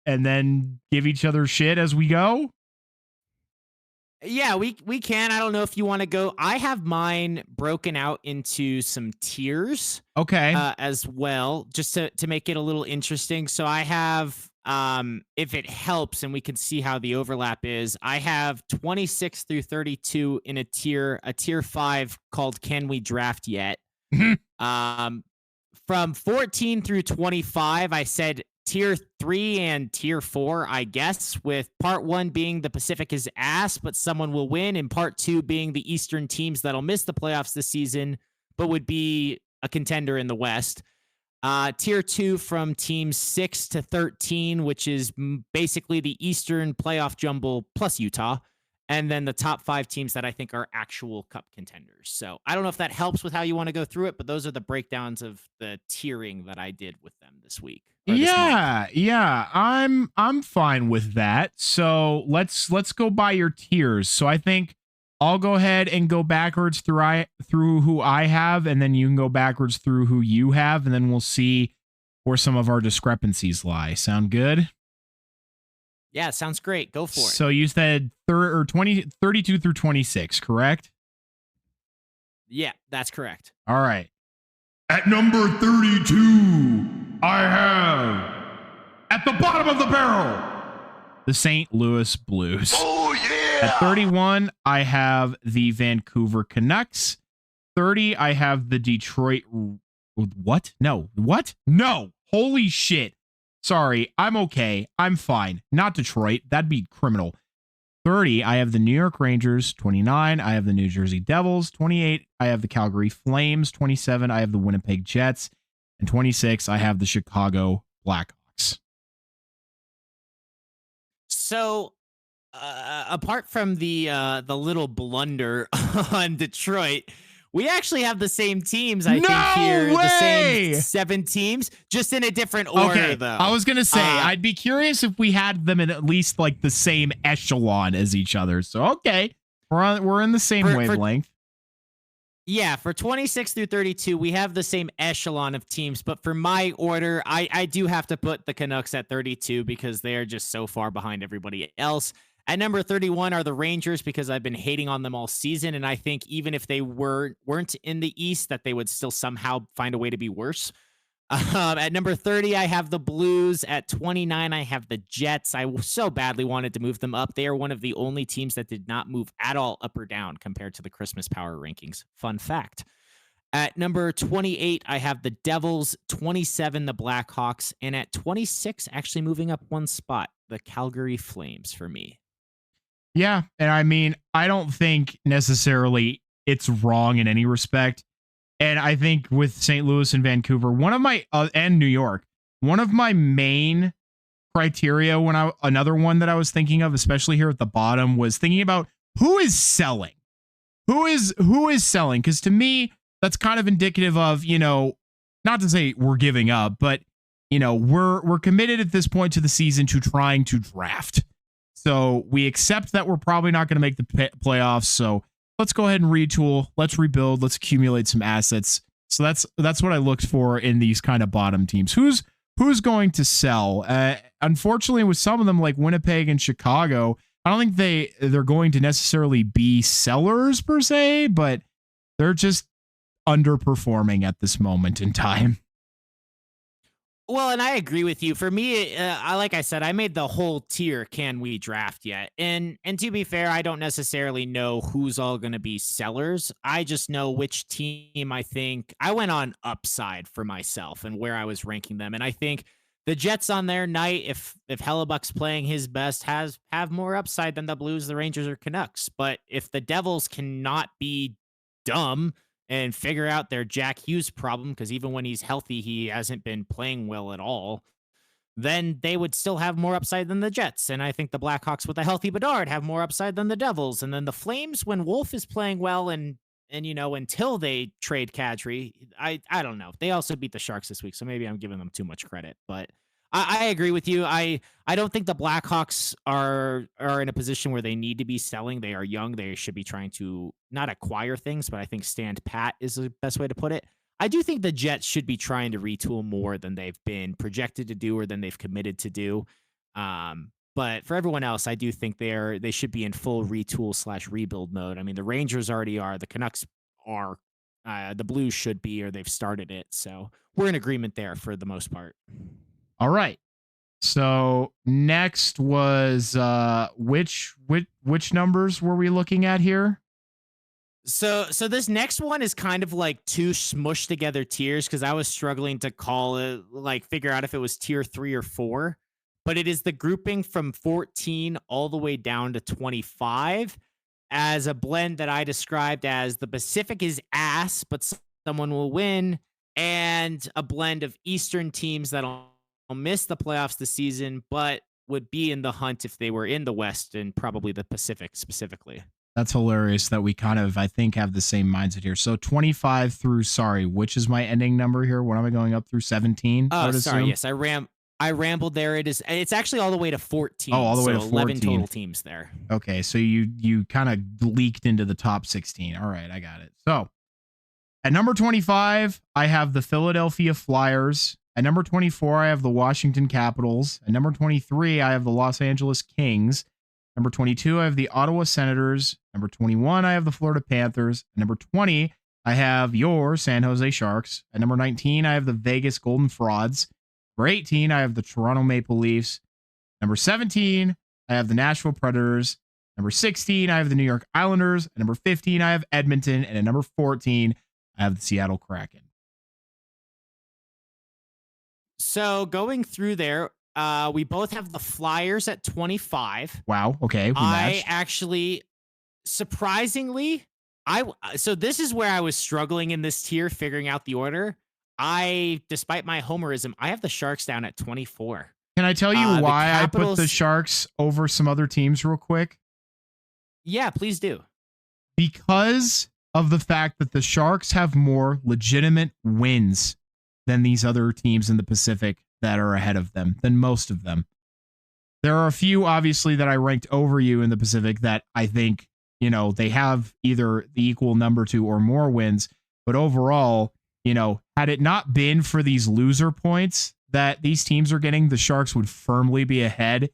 and then give each other shit as we go. Yeah, we can. I don't know if you want to go. I have mine broken out into some tiers. Okay. As well, just to make it a little interesting. So I have, if it helps and we can see how the overlap is, I have 26 through 32 in a tier 5 called Can We Draft Yet? From 14 through 25, I said tier 3 and tier 4, I guess, with part 1 being the Pacific is ass, but someone will win, and part 2 being the Eastern teams that'll miss the playoffs this season, but would be a contender in the West. Tier 2 from teams 6 to 13, which is basically the Eastern playoff jumble plus Utah. And then the top 5 teams that I think are actual cup contenders. So I don't know if that helps with how you want to go through it, but those are the breakdowns of the tiering that I did with them this week. Yeah, I'm fine with that. So let's go by your tiers. So I think I'll go ahead and go backwards through who I have, and then you can go backwards through who you have, and then we'll see where some of our discrepancies lie. Sound good? Yeah, sounds great. Go for it. So you said 32 through 26, correct? Yeah, that's correct. All right. At number 32, I have, at the bottom of the barrel, the St. Louis Blues. Oh, yeah! At 31, I have the Vancouver Canucks. 30, I have the Detroit... What? No. What? No. Holy shit. Sorry, I'm okay. I'm fine. Not Detroit. That'd be criminal. 30, I have the New York Rangers. 29, I have the New Jersey Devils. 28, I have the Calgary Flames. 27, I have the Winnipeg Jets. And 26, I have the Chicago Blackhawks. So, apart from the little blunder on Detroit, we actually have the same teams, I think, here. Way! The same 7 teams, just in a different order, though. I was going to say, I'd be curious if we had them in at least like the same echelon as each other. So, okay, we're in the same wavelength. Yeah, for 26 through 32, we have the same echelon of teams. But for my order, I do have to put the Canucks at 32 because they are just so far behind everybody else. At number 31 are the Rangers because I've been hating on them all season, and I think even if they weren't in the East, that they would still somehow find a way to be worse. At number 30, I have the Blues. At 29, I have the Jets. I so badly wanted to move them up. They are one of the only teams that did not move at all up or down compared to the Christmas Power rankings. Fun fact. At number 28, I have the Devils. 27, the Blackhawks. And at 26, actually moving up one spot, the Calgary Flames for me. Yeah, and I mean, I don't think necessarily it's wrong in any respect. And I think with St. Louis and Vancouver, and New York, one of my main criteria another one that I was thinking of, especially here at the bottom, was thinking about who is selling. Who is selling? Because to me, that's kind of indicative of, not to say we're giving up, but we're committed at this point to the season to trying to draft. So we accept that we're probably not going to make the playoffs. So let's go ahead and retool. Let's rebuild. Let's accumulate some assets. So that's what I looked for in these kind of bottom teams. Who's going to sell? Unfortunately, with some of them like Winnipeg and Chicago, I don't think they're going to necessarily be sellers per se, but they're just underperforming at this moment in time. Well, and I agree with you. For me, like I said, I made the whole tier, can we draft yet? And to be fair, I don't necessarily know who's all going to be sellers. I just know which team I think. I went on upside for myself and where I was ranking them. And I think the Jets on their night, if Hellebuck's playing his best, have more upside than the Blues, the Rangers, or Canucks. But if the Devils cannot be dumb and figure out their Jack Hughes problem, because even when he's healthy, he hasn't been playing well at all, then they would still have more upside than the Jets. And I think the Blackhawks with a healthy Bedard have more upside than the Devils. And then the Flames, when Wolf is playing well and until they trade Kadri, I don't know. They also beat the Sharks this week, so maybe I'm giving them too much credit. But I agree with you. I don't think the Blackhawks are in a position where they need to be selling. They are young. They should be trying to not acquire things, but I think stand pat is the best way to put it. I do think the Jets should be trying to retool more than they've been projected to do or than they've committed to do. But for everyone else, I do think they should be in full retool / rebuild mode. I mean, the Rangers already are. The Canucks are. The Blues should be, or they've started it. So we're in agreement there for the most part. All right. So next was which numbers were we looking at here? So this next one is kind of like two smushed together tiers because I was struggling to call it, figure out if it was tier 3 or 4, but it is the grouping from 14 all the way down to 25 as a blend that I described as the Pacific is ass, but someone will win. and a blend of Eastern teams that'll miss the playoffs this season, but would be in the hunt if they were in the West and probably the Pacific specifically. That's hilarious that we kind of, I think, have the same mindset here. So 25 through, sorry, which is my ending number here? What am I going up through? 17? Oh, sorry. Yes, I rambled there. It's actually all the way to 14. Oh, all the way to 14. 11 total teams there. Okay, so you kind of leaked into the top 16. All right, I got it. So at number 25, I have the Philadelphia Flyers. At number 24, I have the Washington Capitals. At number 23, I have the Los Angeles Kings. Number 22, I have the Ottawa Senators. Number 21, I have the Florida Panthers. At number 20, I have your San Jose Sharks. At number 19, I have the Vegas Golden Frauds. Number 18, I have the Toronto Maple Leafs. Number 17, I have the Nashville Predators. Number 16, I have the New York Islanders. At number 15, I have Edmonton. And at number 14, I have the Seattle Kraken. So going through there, we both have the Flyers at 25. Wow. Okay. I actually, surprisingly, so this is where I was struggling in this tier, figuring out the order. Despite my homerism, I have the Sharks down at 24. Can I tell you why I put the Sharks over some other teams real quick? Yeah, please do. Because of the fact that the Sharks have more legitimate wins than these other teams in the Pacific that are ahead of them, than most of them. There are a few, obviously, that I ranked over you in the Pacific that I think, they have either the equal number to or more wins. But overall, had it not been for these loser points that these teams are getting, the Sharks would firmly be ahead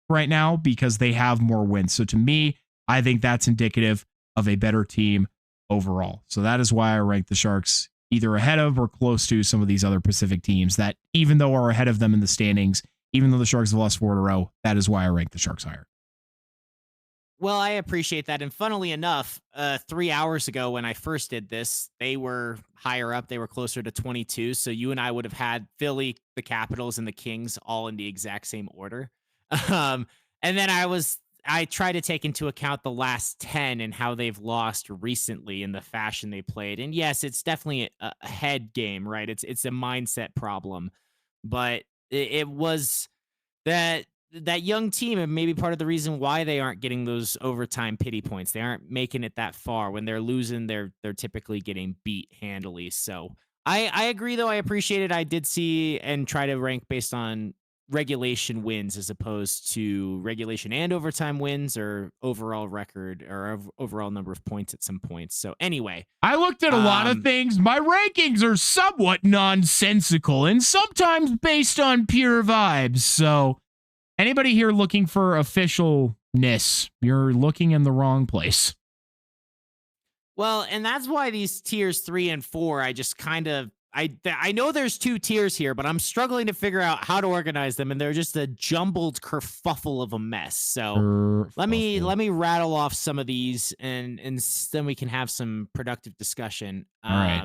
right now because they have more wins. So to me, I think that's indicative of a better team overall. So that is why I rank the Sharks either ahead of or close to some of these other Pacific teams that, even though are ahead of them in the standings, even though the Sharks have lost 4 in a row, that is why I rank the Sharks higher. Well, I appreciate that. And funnily enough, 3 hours ago when I first did this, they were higher up. They were closer to 22. So you and I would have had Philly, the Capitals, and the Kings all in the exact same order. And then I try to take into account the last 10 and how they've lost recently in the fashion they played. And yes, it's definitely a head game, right? It's a mindset problem, but it was that young team and maybe part of the reason why they aren't getting those overtime pity points. They aren't making it that far. When they're losing, they're typically getting beat handily. So I agree, though. I appreciate it. I did see and try to rank based on regulation wins as opposed to regulation and overtime wins or overall record or overall number of points at some points. So anyway, I looked at a lot of things. My rankings are somewhat nonsensical and sometimes based on pure vibes. So anybody here looking for officialness, you're looking in the wrong place. Well, and that's why these tiers 3 and 4, I just kind of, I know there's 2 tiers here, but I'm struggling to figure out how to organize them, and they're just a jumbled kerfuffle of a mess. So let me rattle off some of these, and then we can have some productive discussion. All right.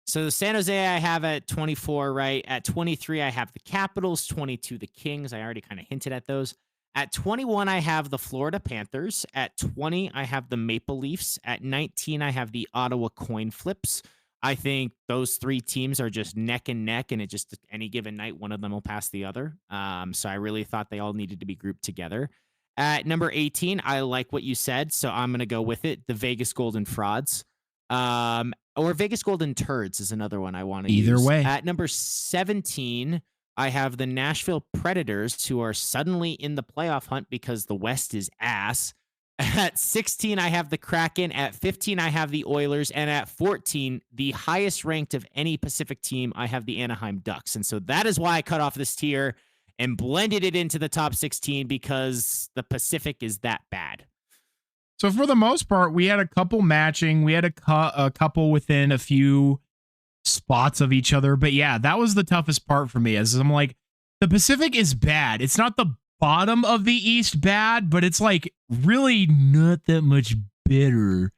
So the San Jose I have at 24, right? At 23, I have the Capitals. 22, the Kings. I already kind of hinted at those. At 21, I have the Florida Panthers. At 20, I have the Maple Leafs. At 19, I have the Ottawa Coin Flips. I think those 3 teams are just neck and neck, and it just any given night, one of them will pass the other. So I really thought they all needed to be grouped together. At number 18, I like what you said, so I'm going to go with it. The Vegas Golden Frauds. Or Vegas Golden Turds is another one I want to use. Either way. At number 17, I have the Nashville Predators, who are suddenly in the playoff hunt because the West is ass. At 16, I have the Kraken. At 15, I have the Oilers. And at 14, the highest ranked of any Pacific team, I have the Anaheim Ducks. And so that is why I cut off this tier and blended it into the top 16 because the Pacific is that bad. So for the most part, we had a couple matching. We had a couple within a few spots of each other. But yeah, that was the toughest part for me. As I'm like, the Pacific is bad. It's not the bottom of the East bad, but it's like really not that much better.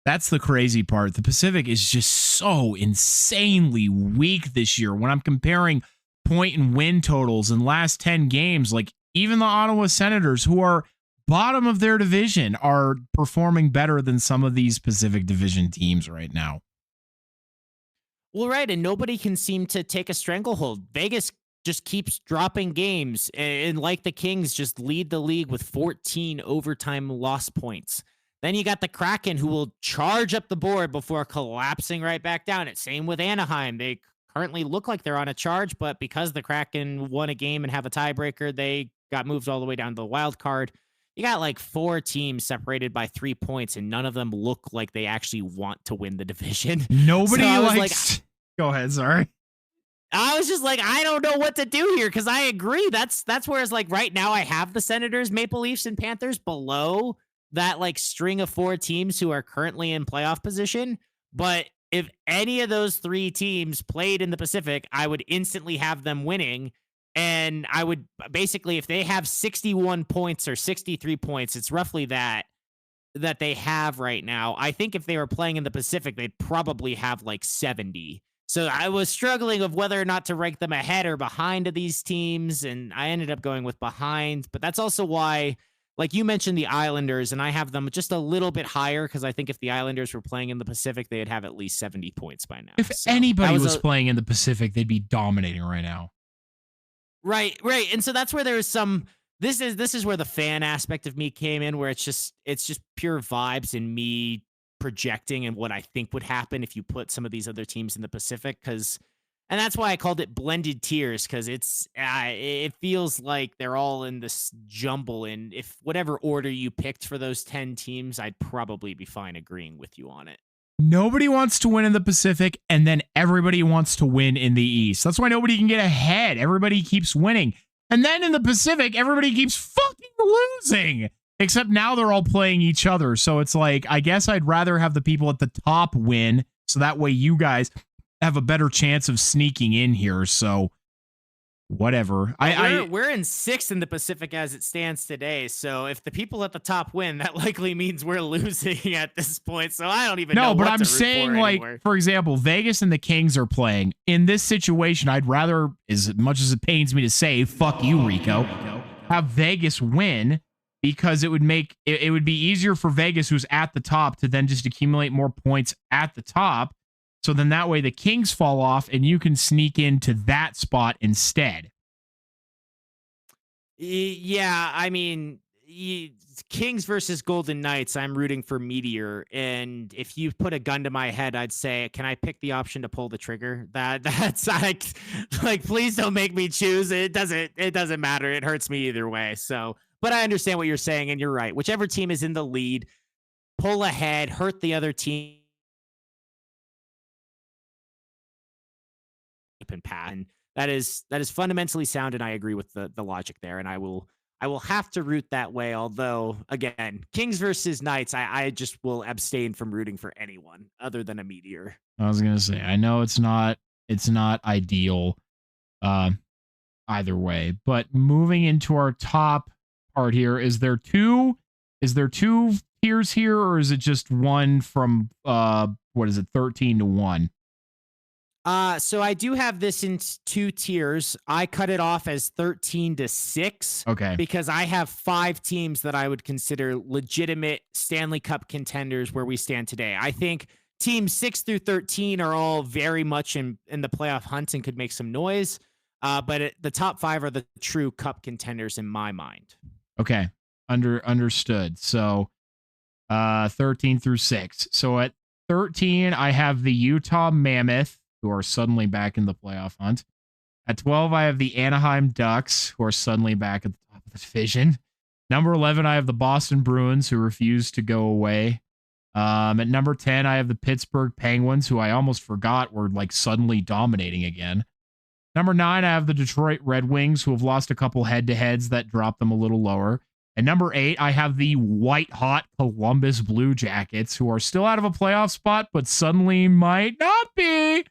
That's the crazy part. The Pacific is just so insanely weak this year. When I'm comparing point and win totals in last 10 games, like even the Ottawa Senators, who are bottom of their division, are performing better than some of these Pacific Division teams right now. Well, right, and nobody can seem to take a stranglehold. Vegas just keeps dropping games, and like the Kings, just lead the league with 14 overtime loss points. Then you got the Kraken, who will charge up the board before collapsing right back down. It same with Anaheim. They currently look like they're on a charge, but because the Kraken won a game and have a tiebreaker, they got moved all the way down to the wild card. You got like 4 teams separated by 3 points, and none of them look like they actually want to win the division. Nobody So likes. Go ahead. Sorry. I was just like, I don't know what to do here, because I agree. That's where it's like right now I have the Senators, Maple Leafs, and Panthers below that like string of 4 teams who are currently in playoff position. But if any of those 3 teams played in the Pacific, I would instantly have them winning. And I would basically, if they have 61 points or 63 points, it's roughly that they have right now. I think if they were playing in the Pacific, they'd probably have like 70. So I was struggling of whether or not to rank them ahead or behind of these teams, and I ended up going with behind. But that's also why, like you mentioned, the Islanders, and I have them just a little bit higher because I think if the Islanders were playing in the Pacific, they'd have at least 70 points by now. If anybody was playing in the Pacific, they'd be dominating right now. Right. And so that's where there was some. This is where the fan aspect of me came in, where it's just pure vibes and me projecting and what I think would happen if you put some of these other teams in the Pacific. And that's why I called it blended tiers, because it feels like they're all in this jumble. And if whatever order you picked for those 10 teams, I'd probably be fine agreeing with you on it. Nobody wants to win in the Pacific, and then everybody wants to win in the East. That's why nobody can get ahead. Everybody keeps winning. And then in the Pacific, everybody keeps fucking losing. Except now they're all playing each other. So it's like, I guess I'd rather have the people at the top win, so that way you guys have a better chance of sneaking in here. So whatever. We're in 6th in the Pacific as it stands today. So if the people at the top win, that likely means we're losing at this point. So I don't even know. No, but what I'm to root saying, for like, anymore. for example, Vegas and the Kings are playing. In this situation, I'd rather, as much as it pains me to say, fuck you, Rico, have Vegas win, because it would make it would be easier for Vegas, who's at the top, to then just accumulate more points at the top. So then that way the Kings fall off and you can sneak into that spot instead. Yeah, I mean, Kings versus Golden Knights, I'm rooting for Meteor. And if you put a gun to my head, I'd say, can I pick the option to pull the trigger? That's like, please don't make me choose. It doesn't matter. It hurts me either way. So, but I understand what you're saying, and you're right. Whichever team is in the lead, pull ahead, hurt the other team. And that is fundamentally sound, and I agree with the logic there. And I will have to root that way. Although, again, Kings versus Knights, I just will abstain from rooting for anyone other than a Meteor. I was gonna say, I know it's not ideal, either way. But moving into our top part here, is there two tiers here, or is it just one from 13 to 1? So I do have this in 2 tiers. I cut it off as 13 to 6. Okay. Because I have 5 teams that I would consider legitimate Stanley Cup contenders where we stand today. I think teams 6 through 13 are all very much in the playoff hunt and could make some noise. But the top 5 are the true Cup contenders in my mind. Okay. Understood. So 13 through 6. So at 13, I have the Utah Mammoth, who are suddenly back in the playoff hunt. At 12, I have the Anaheim Ducks, who are suddenly back at the top of the division. Number 11, I have the Boston Bruins, who refuse to go away. At number 10, I have the Pittsburgh Penguins, who I almost forgot were like suddenly dominating again. Number 9, I have the Detroit Red Wings, who have lost a couple head-to-heads that dropped them a little lower. And number 8, I have the white-hot Columbus Blue Jackets, who are still out of a playoff spot, but suddenly might not be.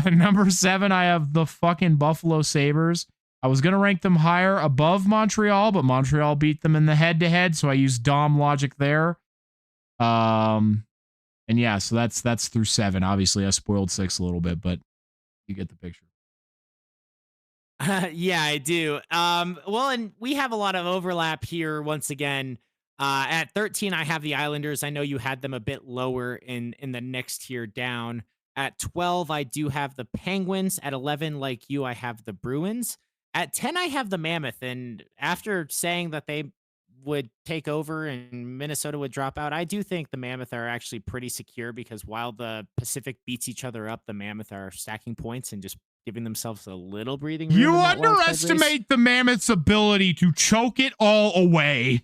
Number 7, I have the fucking Buffalo Sabres. I was going to rank them higher above Montreal, but Montreal beat them in the head-to-head, so I used Dom logic there. And yeah, so that's through 7. Obviously, I spoiled 6 a little bit, but you get the picture. Yeah, I do. Well, and we have a lot of overlap here once again. At 13, I have the Islanders. I know you had them a bit lower in the next tier down. At 12, I do have the Penguins. At 11, like you, I have the Bruins. At 10, I have the Mammoth. And after saying that they would take over and Minnesota would drop out, I do think the Mammoth are actually pretty secure because while the Pacific beats each other up, the Mammoth are stacking points and just giving themselves a little breathing room. You underestimate the Mammoth's ability to choke it all away.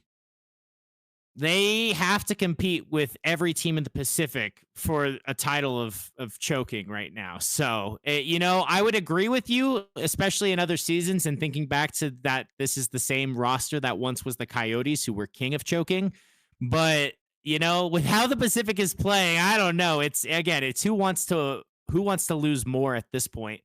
They have to compete with every team in the Pacific for a title of choking right now. So, I would agree with you, especially in other seasons and thinking back to that. This is the same roster that once was the Coyotes, who were king of choking. But, with how the Pacific is playing, I don't know. It's who wants to lose more at this point.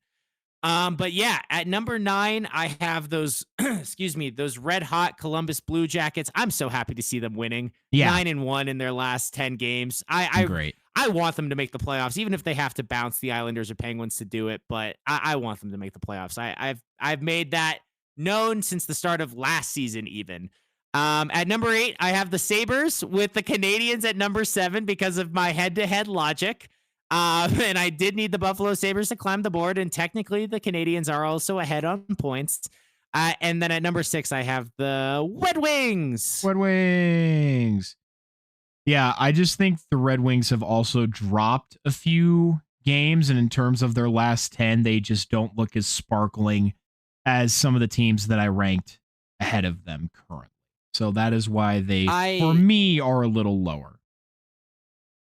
But yeah, at number 9, I have those, those red hot Columbus Blue Jackets. I'm so happy to see them winning 9-1 in their last 10 games. Great. I want them to make the playoffs, even if they have to bounce the Islanders or Penguins to do it. But I want them to make the playoffs. I've made that known since the start of last season, even. At number 8, I have the Sabres with the Canadiens at number 7 because of my head-to-head logic. And I did need the Buffalo Sabres to climb the board, and technically the Canadiens are also ahead on points. And then at number 6, I have the Red Wings. Red Wings. Yeah, I just think the Red Wings have also dropped a few games, and in terms of their last 10, they just don't look as sparkling as some of the teams that I ranked ahead of them currently. So that is why they, for me, are a little lower.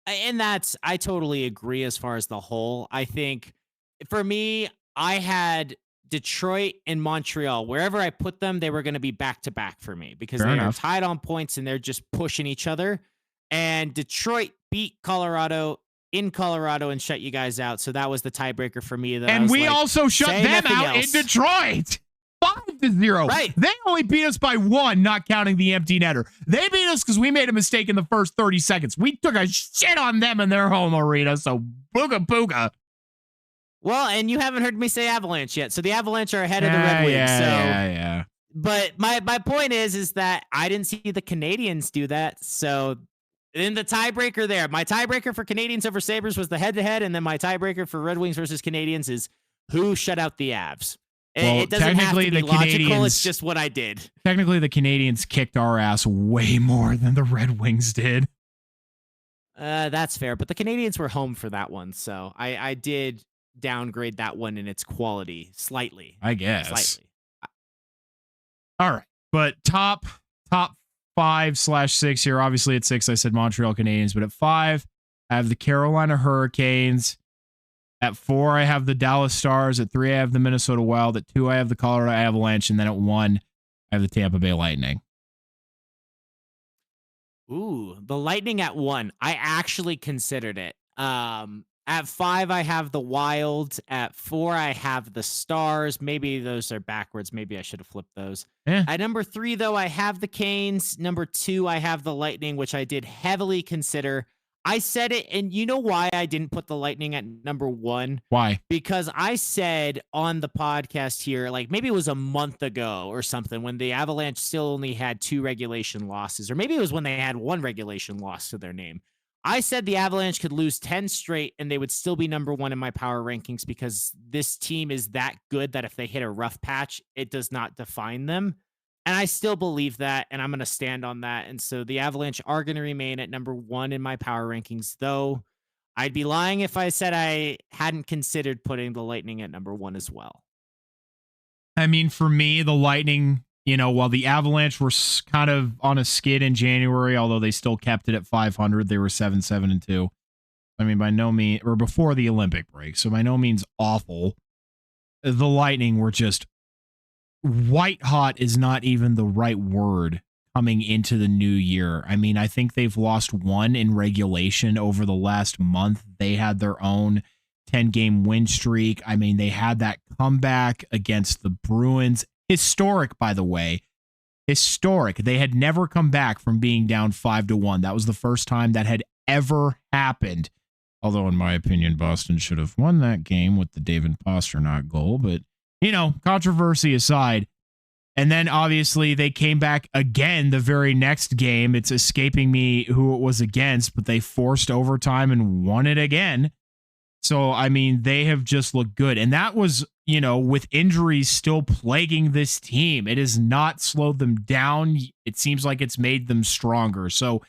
And I totally agree as far as the whole. I think for me, I had Detroit and Montreal. Wherever I put them, they were going to be back to back for me because they are tied on points and they're just pushing each other. And Detroit beat Colorado in Colorado and shut you guys out. So that was the tiebreaker for me. And we also shut them out in Detroit. 5-0. Right. They only beat us by 1, not counting the empty netter. They beat us because we made a mistake in the first 30 seconds. We took a shit on them in their home arena, so booga booga. Well, and you haven't heard me say Avalanche yet, so the Avalanche are ahead of the Red Wings. Yeah. But my point is that I didn't see the Canadiens do that, so in the tiebreaker there, my tiebreaker for Canadiens over Sabres was the head-to-head, and then my tiebreaker for Red Wings versus Canadiens is who shut out the Avs. Well, it doesn't have to be logical. It's just what I did. Technically, the Canadiens kicked our ass way more than the Red Wings did. That's fair. But the Canadiens were home for that one. So I did downgrade that one in its quality slightly. I guess. Slightly. All right. But top 5/6 here. Obviously, at 6, I said Montreal Canadiens. But at 5, I have the Carolina Hurricanes. At 4, I have the Dallas Stars. At 3, I have the Minnesota Wild. At 2, I have the Colorado Avalanche. And then at 1, I have the Tampa Bay Lightning. Ooh, the Lightning at 1. I actually considered it. At 5, I have the Wild. At 4, I have the Stars. Maybe those are backwards. Maybe I should have flipped those. Yeah. At number 3, though, I have the Canes. Number 2, I have the Lightning, which I did heavily consider. I said it, and you know why I didn't put the Lightning at number 1? Why? Because I said on the podcast here, like maybe it was a month ago or something, when the Avalanche still only had 2 regulation losses, or maybe it was when they had 1 regulation loss to their name. I said the Avalanche could lose 10 straight and they would still be number 1 in my power rankings because this team is that good that if they hit a rough patch, it does not define them. And I still believe that, and I'm going to stand on that. And so the Avalanche are going to remain at number 1 in my power rankings, though I'd be lying if I said I hadn't considered putting the Lightning at number 1 as well. I mean, for me, the Lightning, while the Avalanche were kind of on a skid in January, although they still kept it at 500, they were 7-7-2. I mean, by no means, or before the Olympic break, so by no means awful. The Lightning were just white hot is not even the right word coming into the new year. I mean, I think they've lost 1 in regulation over the last month. They had their own 10-game win streak. I mean, they had that comeback against the Bruins. Historic, by the way. Historic. They had never come back from being down 5-1. That was the first time that had ever happened. Although, in my opinion, Boston should have won that game with the David Pastrnak goal, but controversy aside. And then obviously they came back again the very next game. It's escaping me who it was against, but they forced overtime and won it again. So, I mean, they have just looked good. And that was, with injuries still plaguing this team, it has not slowed them down. It seems like it's made them stronger. So,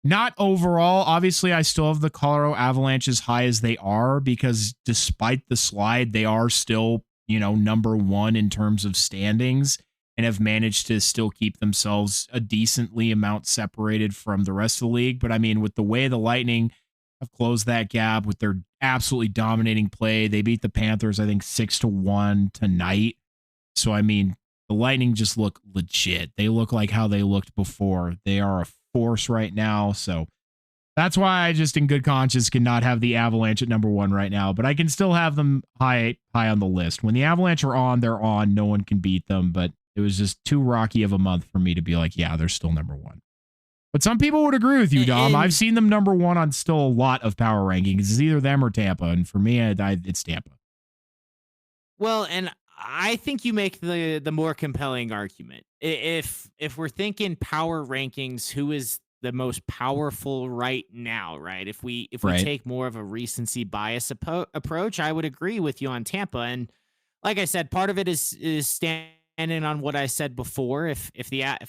not overall. Obviously, I still have the Colorado Avalanche as high as they are because despite the slide, they are still, number one in terms of standings and have managed to still keep themselves a decently amount separated from the rest of the league. But I mean, with the way the Lightning have closed that gap with their absolutely dominating play, they beat the Panthers, I think 6-1 tonight. So, I mean, the Lightning just look legit. They look like how they looked before. They are a force right now. So that's why I just in good conscience cannot have the Avalanche at number one right now, but I can still have them high on the list. When the Avalanche are on, they're on. No one can beat them, but it was just too rocky of a month for me to be like, yeah, they're still number one. But some people would agree with you, Dom. I've seen them number one on still a lot of power rankings. It's either them or Tampa. And for me, it's Tampa. Well, and I think you make the more compelling argument. If we're thinking power rankings, who is the most powerful right now, right? If we Right. take more of a recency bias approach, I would agree with you on Tampa. And like I said, part of it is standing on what I said before. If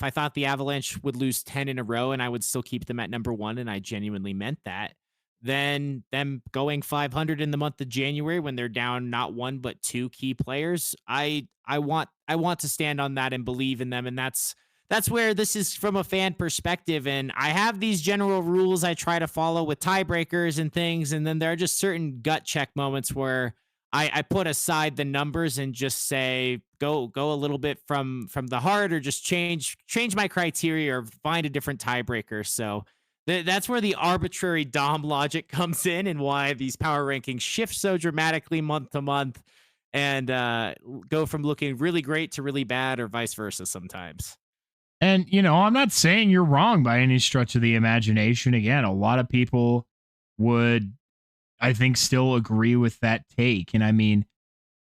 I thought the Avalanche would lose 10 in a row and I would still keep them at number one, and I genuinely meant that, then them going 500 in the month of January when they're down not one but two key players, I want to stand on that and believe in them, and that's where this is from a fan perspective. And I have these general rules I try to follow with tiebreakers and things, and then there are just certain gut check moments where I put aside the numbers and just say go a little bit from the heart, or just change my criteria or find a different tiebreaker. So that's where the arbitrary Dom logic comes in, and why these power rankings shift so dramatically month to month and go from looking really great to really bad, or vice versa sometimes. And, I'm not saying you're wrong by any stretch of the imagination. Again, a lot of people would, I think, still agree with that take. And I mean,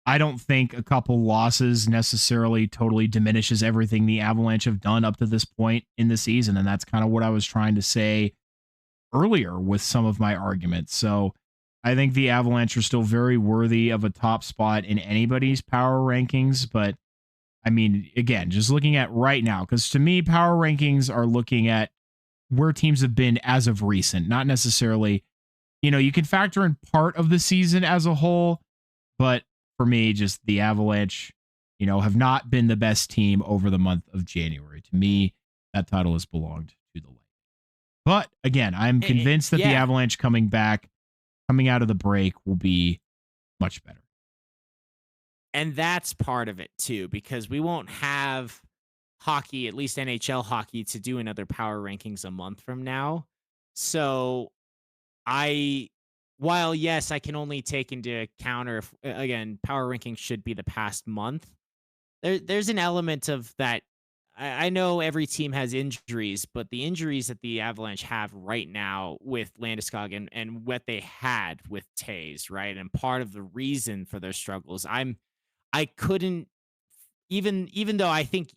I don't think a couple losses necessarily totally diminishes everything the Avalanche have done up to this point in the season. And that's kind of what I was trying to say earlier with some of my arguments. So I think the Avalanche are still very worthy of a top spot in anybody's power rankings. But I mean, again, just looking at right now, because to me, power rankings are looking at where teams have been as of recent, not necessarily, you can factor in part of the season as a whole, but for me, just the Avalanche, have not been the best team over the month of January. To me, that title has belonged to the Lightning. But again, I'm convinced that the Avalanche coming out of the break will be much better. And that's part of it too, because we won't have hockey, at least NHL hockey, to do another power rankings a month from now. So while yes, I can only take into account, or if, again, power rankings should be the past month, there's an element of that. I know every team has injuries, but the injuries that the Avalanche have right now with Landeskog and what they had with Taves, right? And part of the reason for their struggles, I couldn't, even though I think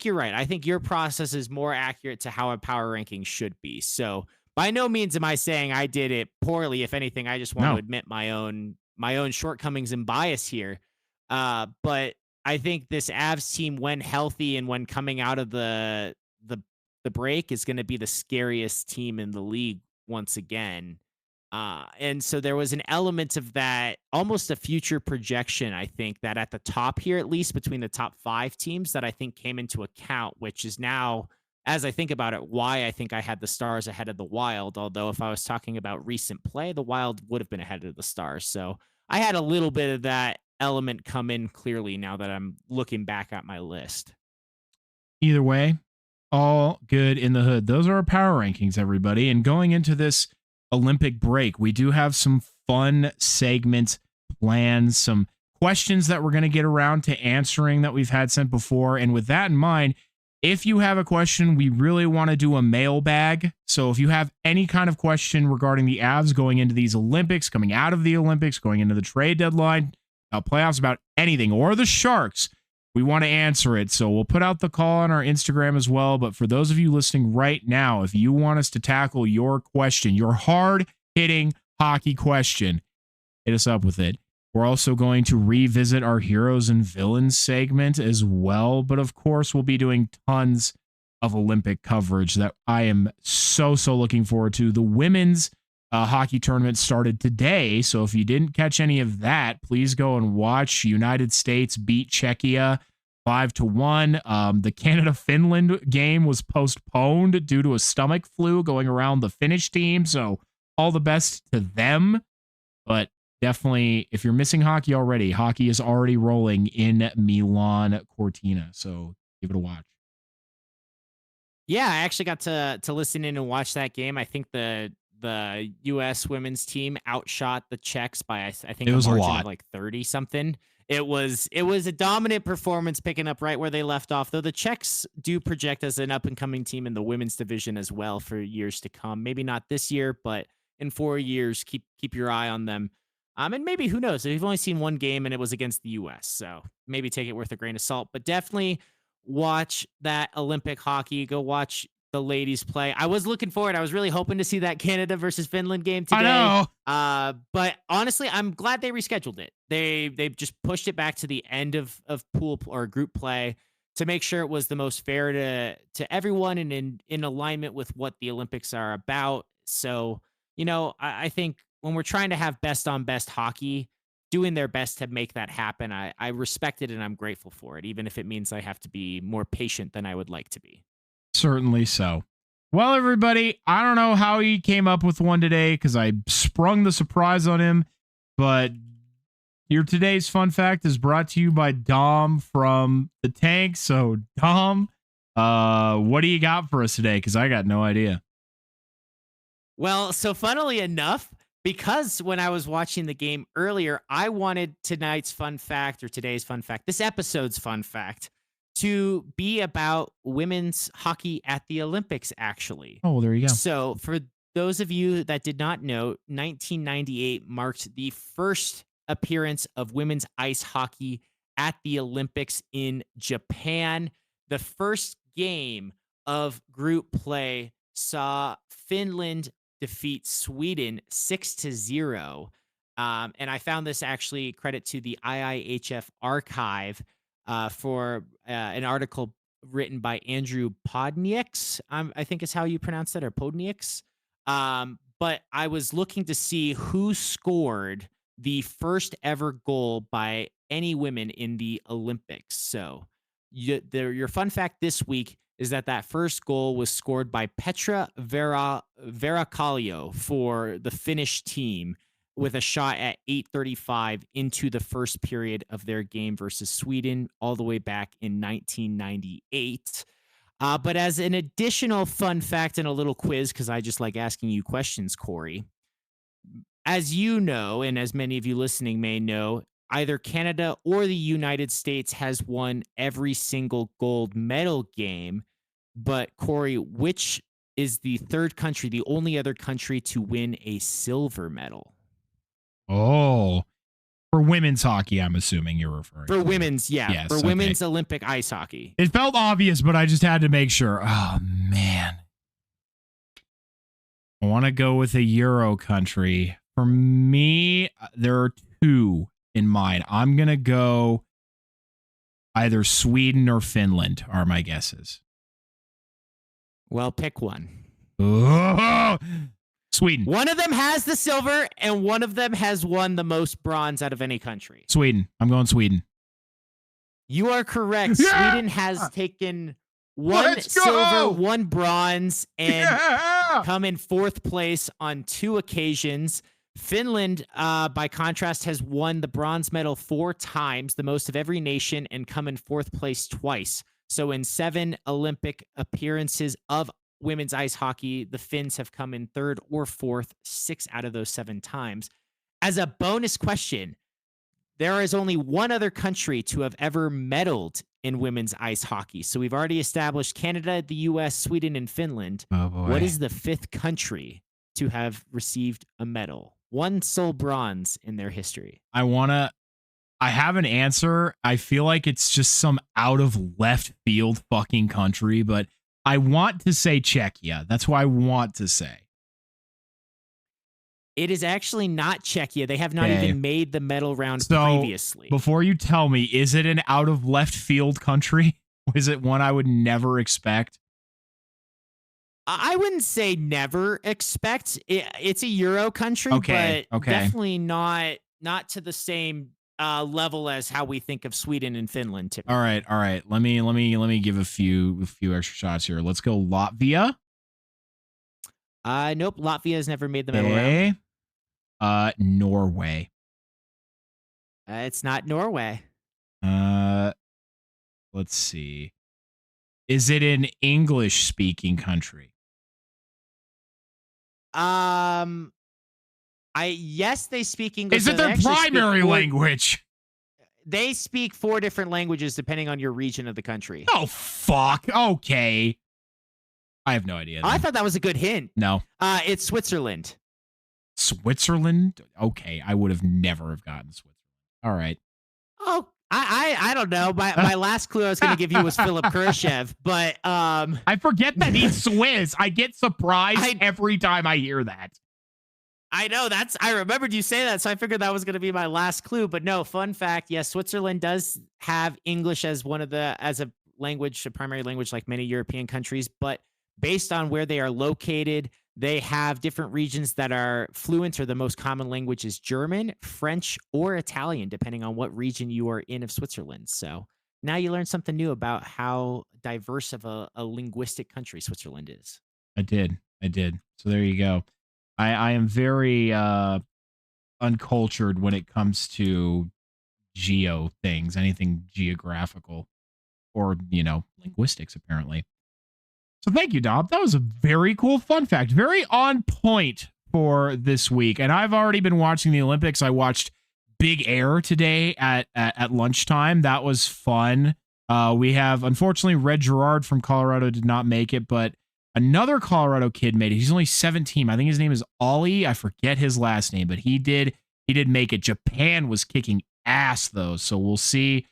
you're right. I think your process is more accurate to how a power ranking should be. So by no means am I saying I did it poorly. If anything, I just want to admit my own shortcomings and bias here. But I think this Avs team, when healthy and when coming out of the break, is going to be the scariest team in the league once again. And so there was an element of that, almost a future projection, I think, that at the top here, at least between the top 5 teams, that I think came into account, which is now, as I think about it, why I think I had the Stars ahead of the Wild. Although if I was talking about recent play, the Wild would have been ahead of the Stars. So I had a little bit of that element come in clearly now that I'm looking back at my list. Either way, all good in the hood. Those are our power rankings, everybody. And going into this Olympic break, we do have some fun segments planned, some questions that we're going to get around to answering that we've had sent before. And with that in mind, if you have a question, we really want to do a mailbag. So if you have any kind of question regarding the Avs going into these Olympics, coming out of the Olympics, going into the trade deadline, playoffs, about anything, or the Sharks, we want to answer it. So we'll put out the call on our Instagram as well. But for those of you listening right now, if you want us to tackle your question, your hard-hitting hockey question, hit us up with it. We're also going to revisit our heroes and villains segment as well. But of course, we'll be doing tons of Olympic coverage that I am so looking forward to. The women's hockey tournament started today. So if you didn't catch any of that, please go and watch. United States beat Czechia 5-1. The Canada-Finland game was postponed due to a stomach flu going around the Finnish team. So all the best to them. But definitely, if you're missing hockey already, hockey is already rolling in Milan Cortina. So give it a watch. Yeah, I actually got to listen in and watch that game. I think the U.S. women's team outshot the Czechs by I think it was a margin a lot. of like 30 something. It was a dominant performance, picking up right where they left off. Though the Czechs do project as an up and coming team in the women's division as well for years to come. Maybe not this year, but in 4 years, keep your eye on them. And maybe, who knows? We've only seen one game and it was against the U.S., so maybe take it with a grain of salt. But definitely watch that Olympic hockey. Go watch the ladies play. I was looking forward. I was really hoping to see that Canada versus Finland game today. I know. But honestly, I'm glad they rescheduled it. They just pushed it back to the end of pool or group play to make sure it was the most fair to everyone and in alignment with what the Olympics are about. So, I think when we're trying to have best on best hockey, doing their best to make that happen, I respect it and I'm grateful for it, even if it means I have to be more patient than I would like to be. Certainly so. Well, everybody, I don't know how he came up with one today because I sprung the surprise on him, but your today's fun fact is brought to you by Dom from the Tank. So, Dom, what do you got for us today? Because I got no idea. Well, so funnily enough, because when I was watching the game earlier, I wanted today's fun fact, this episode's fun fact, to be about women's hockey at the Olympics, actually. Oh, well, there you go. So for those of you that did not know, 1998 marked the first appearance of women's ice hockey at the Olympics in Japan. The first game of group play saw Finland defeat Sweden 6-0. And I found this actually credit to the IIHF archive for an article written by Andrew Podnieks, I think is how you pronounce that, or Podnieks. But I was looking to see who scored the first ever goal by any women in the Olympics. So your fun fact this week is that first goal was scored by Petra Verakallio for the Finnish team with a shot at 8:35 into the first period of their game versus Sweden all the way back in 1998. But as an additional fun fact and a little quiz, because I just like asking you questions, Corey, as you know, and as many of you listening may know, either Canada or the United States has won every single gold medal game. But Corey, which is the third country, the only other country to win a silver medal? Oh, for women's hockey, I'm assuming you're referring for to. Women's, yeah. Yes, for women's Olympic ice hockey. It felt obvious, but I just had to make sure. Oh, man. I want to go with a Euro country. For me, there are two in mind. I'm going to go either Sweden or Finland are my guesses. Well, pick one. Oh, Sweden. One of them has the silver, and one of them has won the most bronze out of any country. Sweden. I'm going Sweden. You are correct. Yeah! Sweden has taken one silver, one bronze, and come in fourth place on 2 occasions. Finland, by contrast, has won the bronze medal 4 times, the most of every nation, and come in fourth place twice. So in 7 Olympic appearances of women's ice hockey, the Finns have come in 3rd or 4th 6 out of those 7 times. As a bonus question, there is only one other country to have ever medaled in women's ice hockey. So we've already established Canada, the U.S., Sweden, and Finland. Oh, boy. What is the 5th country to have received a medal? One sole bronze in their history. I have an answer. I feel like it's just some out of left field fucking country, but I want to say Czechia. That's what I want to say. It is actually not Czechia. They have not Okay. even made the medal round So, previously. before you tell me, is it an out of left field country? Is it one I would never expect? I wouldn't say never expect. It's a Euro country, Okay, but okay. definitely not to the same level as how we think of Sweden and Finland. Typically. All right. Let me give a few extra shots here. Let's go Latvia. Nope. Latvia has never made the medal round. Norway. It's not Norway. Let's see. Is it an English speaking country? Yes, they speak English. Is it their primary language? They speak 4 different languages depending on your region of the country. Oh, fuck. Okay. I have no idea. I thought that was a good hint. No. It's Switzerland. Switzerland? Okay. I would have never have gotten Switzerland. All right. Oh, I don't know. My last clue I was going to give you was Philip Khrushchev, but I forget that he's Swiss. I get surprised every time I hear that. I know I remembered you say that, so I figured that was going to be my last clue. But no, fun fact, yes, Switzerland does have English as as a language, a primary language, like many European countries. But based on where they are located, they have different regions that are fluent, or the most common language is German, French, or Italian, depending on what region you are in of Switzerland. So now you learn something new about how diverse of a linguistic country Switzerland is. I did. So there you go. I am very uncultured when it comes to geo things, anything geographical or, linguistics, apparently. So thank you, Dom. That was a very cool fun fact. Very on point for this week. And I've already been watching the Olympics. I watched Big Air today at lunchtime. That was fun. We have, unfortunately, Red Gerard from Colorado did not make it, but another Colorado kid made it. He's only 17. I think his name is Ollie. I forget his last name, but he did make it. Japan was kicking ass, though. So we'll see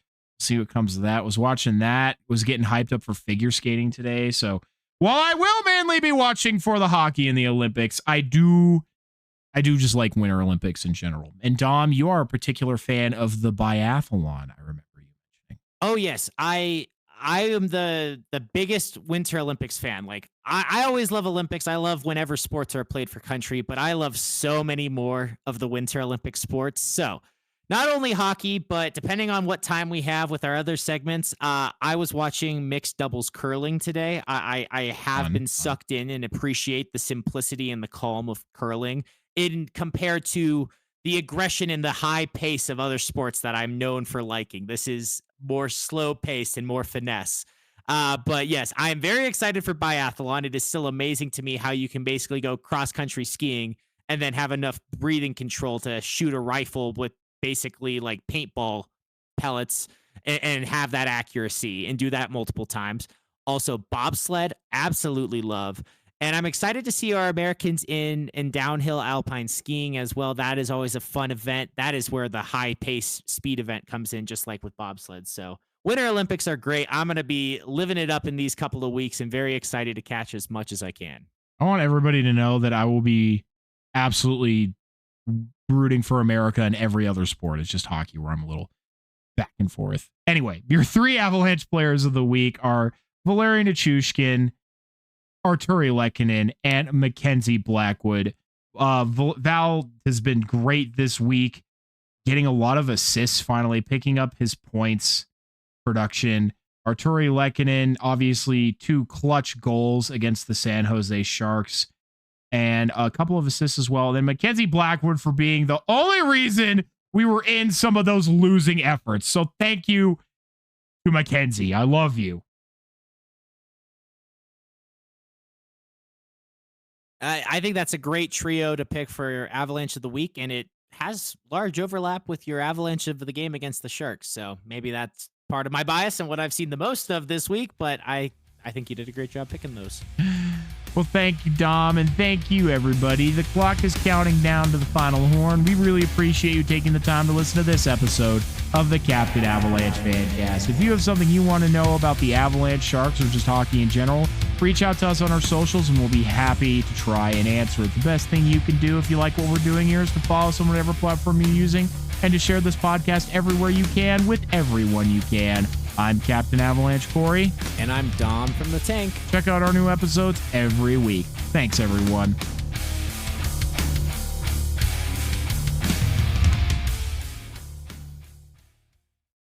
what comes of that. Was watching that. Was getting hyped up for figure skating today. So while I will mainly be watching for the hockey in the Olympics, I do just like Winter Olympics in general. And Dom, you are a particular fan of the biathlon, I remember you mentioning. Oh, yes. I am the biggest Winter Olympics fan. Like, I always love Olympics. I love whenever sports are played for country, but I love so many more of the Winter Olympic sports. So not only hockey, but depending on what time we have with our other segments, I was watching mixed doubles curling today. I have been sucked in and appreciate the simplicity and the calm of curling compared to the aggression and the high pace of other sports that I'm known for liking. This is more slow paced and more finesse. But yes, I am very excited for biathlon. It is still amazing to me how you can basically go cross country skiing and then have enough breathing control to shoot a rifle with basically like paintball pellets and have that accuracy and do that multiple times. Also, bobsled, absolutely love. And I'm excited to see our Americans in downhill alpine skiing as well. That is always a fun event. That is where the high pace speed event comes in, just like with bobsled. So Winter Olympics are great. I'm going to be living it up in these couple of weeks and very excited to catch as much as I can. I want everybody to know that I will be absolutely rooting for America in every other sport. It's just hockey where I'm a little back and forth. Anyway, your 3 Avalanche players of the week are Valerian Nichushkin, Arturi Lehkonen, and Mackenzie Blackwood. Val has been great this week, getting a lot of assists, finally picking up his points production. Arturi Lehkonen, obviously 2 clutch goals against the San Jose Sharks and a couple of assists as well. And then Mackenzie Blackwood for being the only reason we were in some of those losing efforts. So thank you to Mackenzie. I love you. I think that's a great trio to pick for your Avalanche of the week, and it has large overlap with your Avalanche of the game against the Sharks. So maybe that's part of my bias and what I've seen the most of this week, but I think you did a great job picking those. Well, thank you, Dom, and thank you, everybody. The clock is counting down to the final horn. We really appreciate you taking the time to listen to this episode of the Captain Avalanche Fancast. If you have something you want to know about the Avalanche, Sharks, or just hockey in general, reach out to us on our socials, and we'll be happy to try and answer it. The best thing you can do if you like what we're doing here is to follow us on whatever platform you're using and to share this podcast everywhere you can with everyone you can. I'm Captain Avalanche Corey. And I'm Dom from the Tank. Check out our new episodes every week. Thanks, everyone.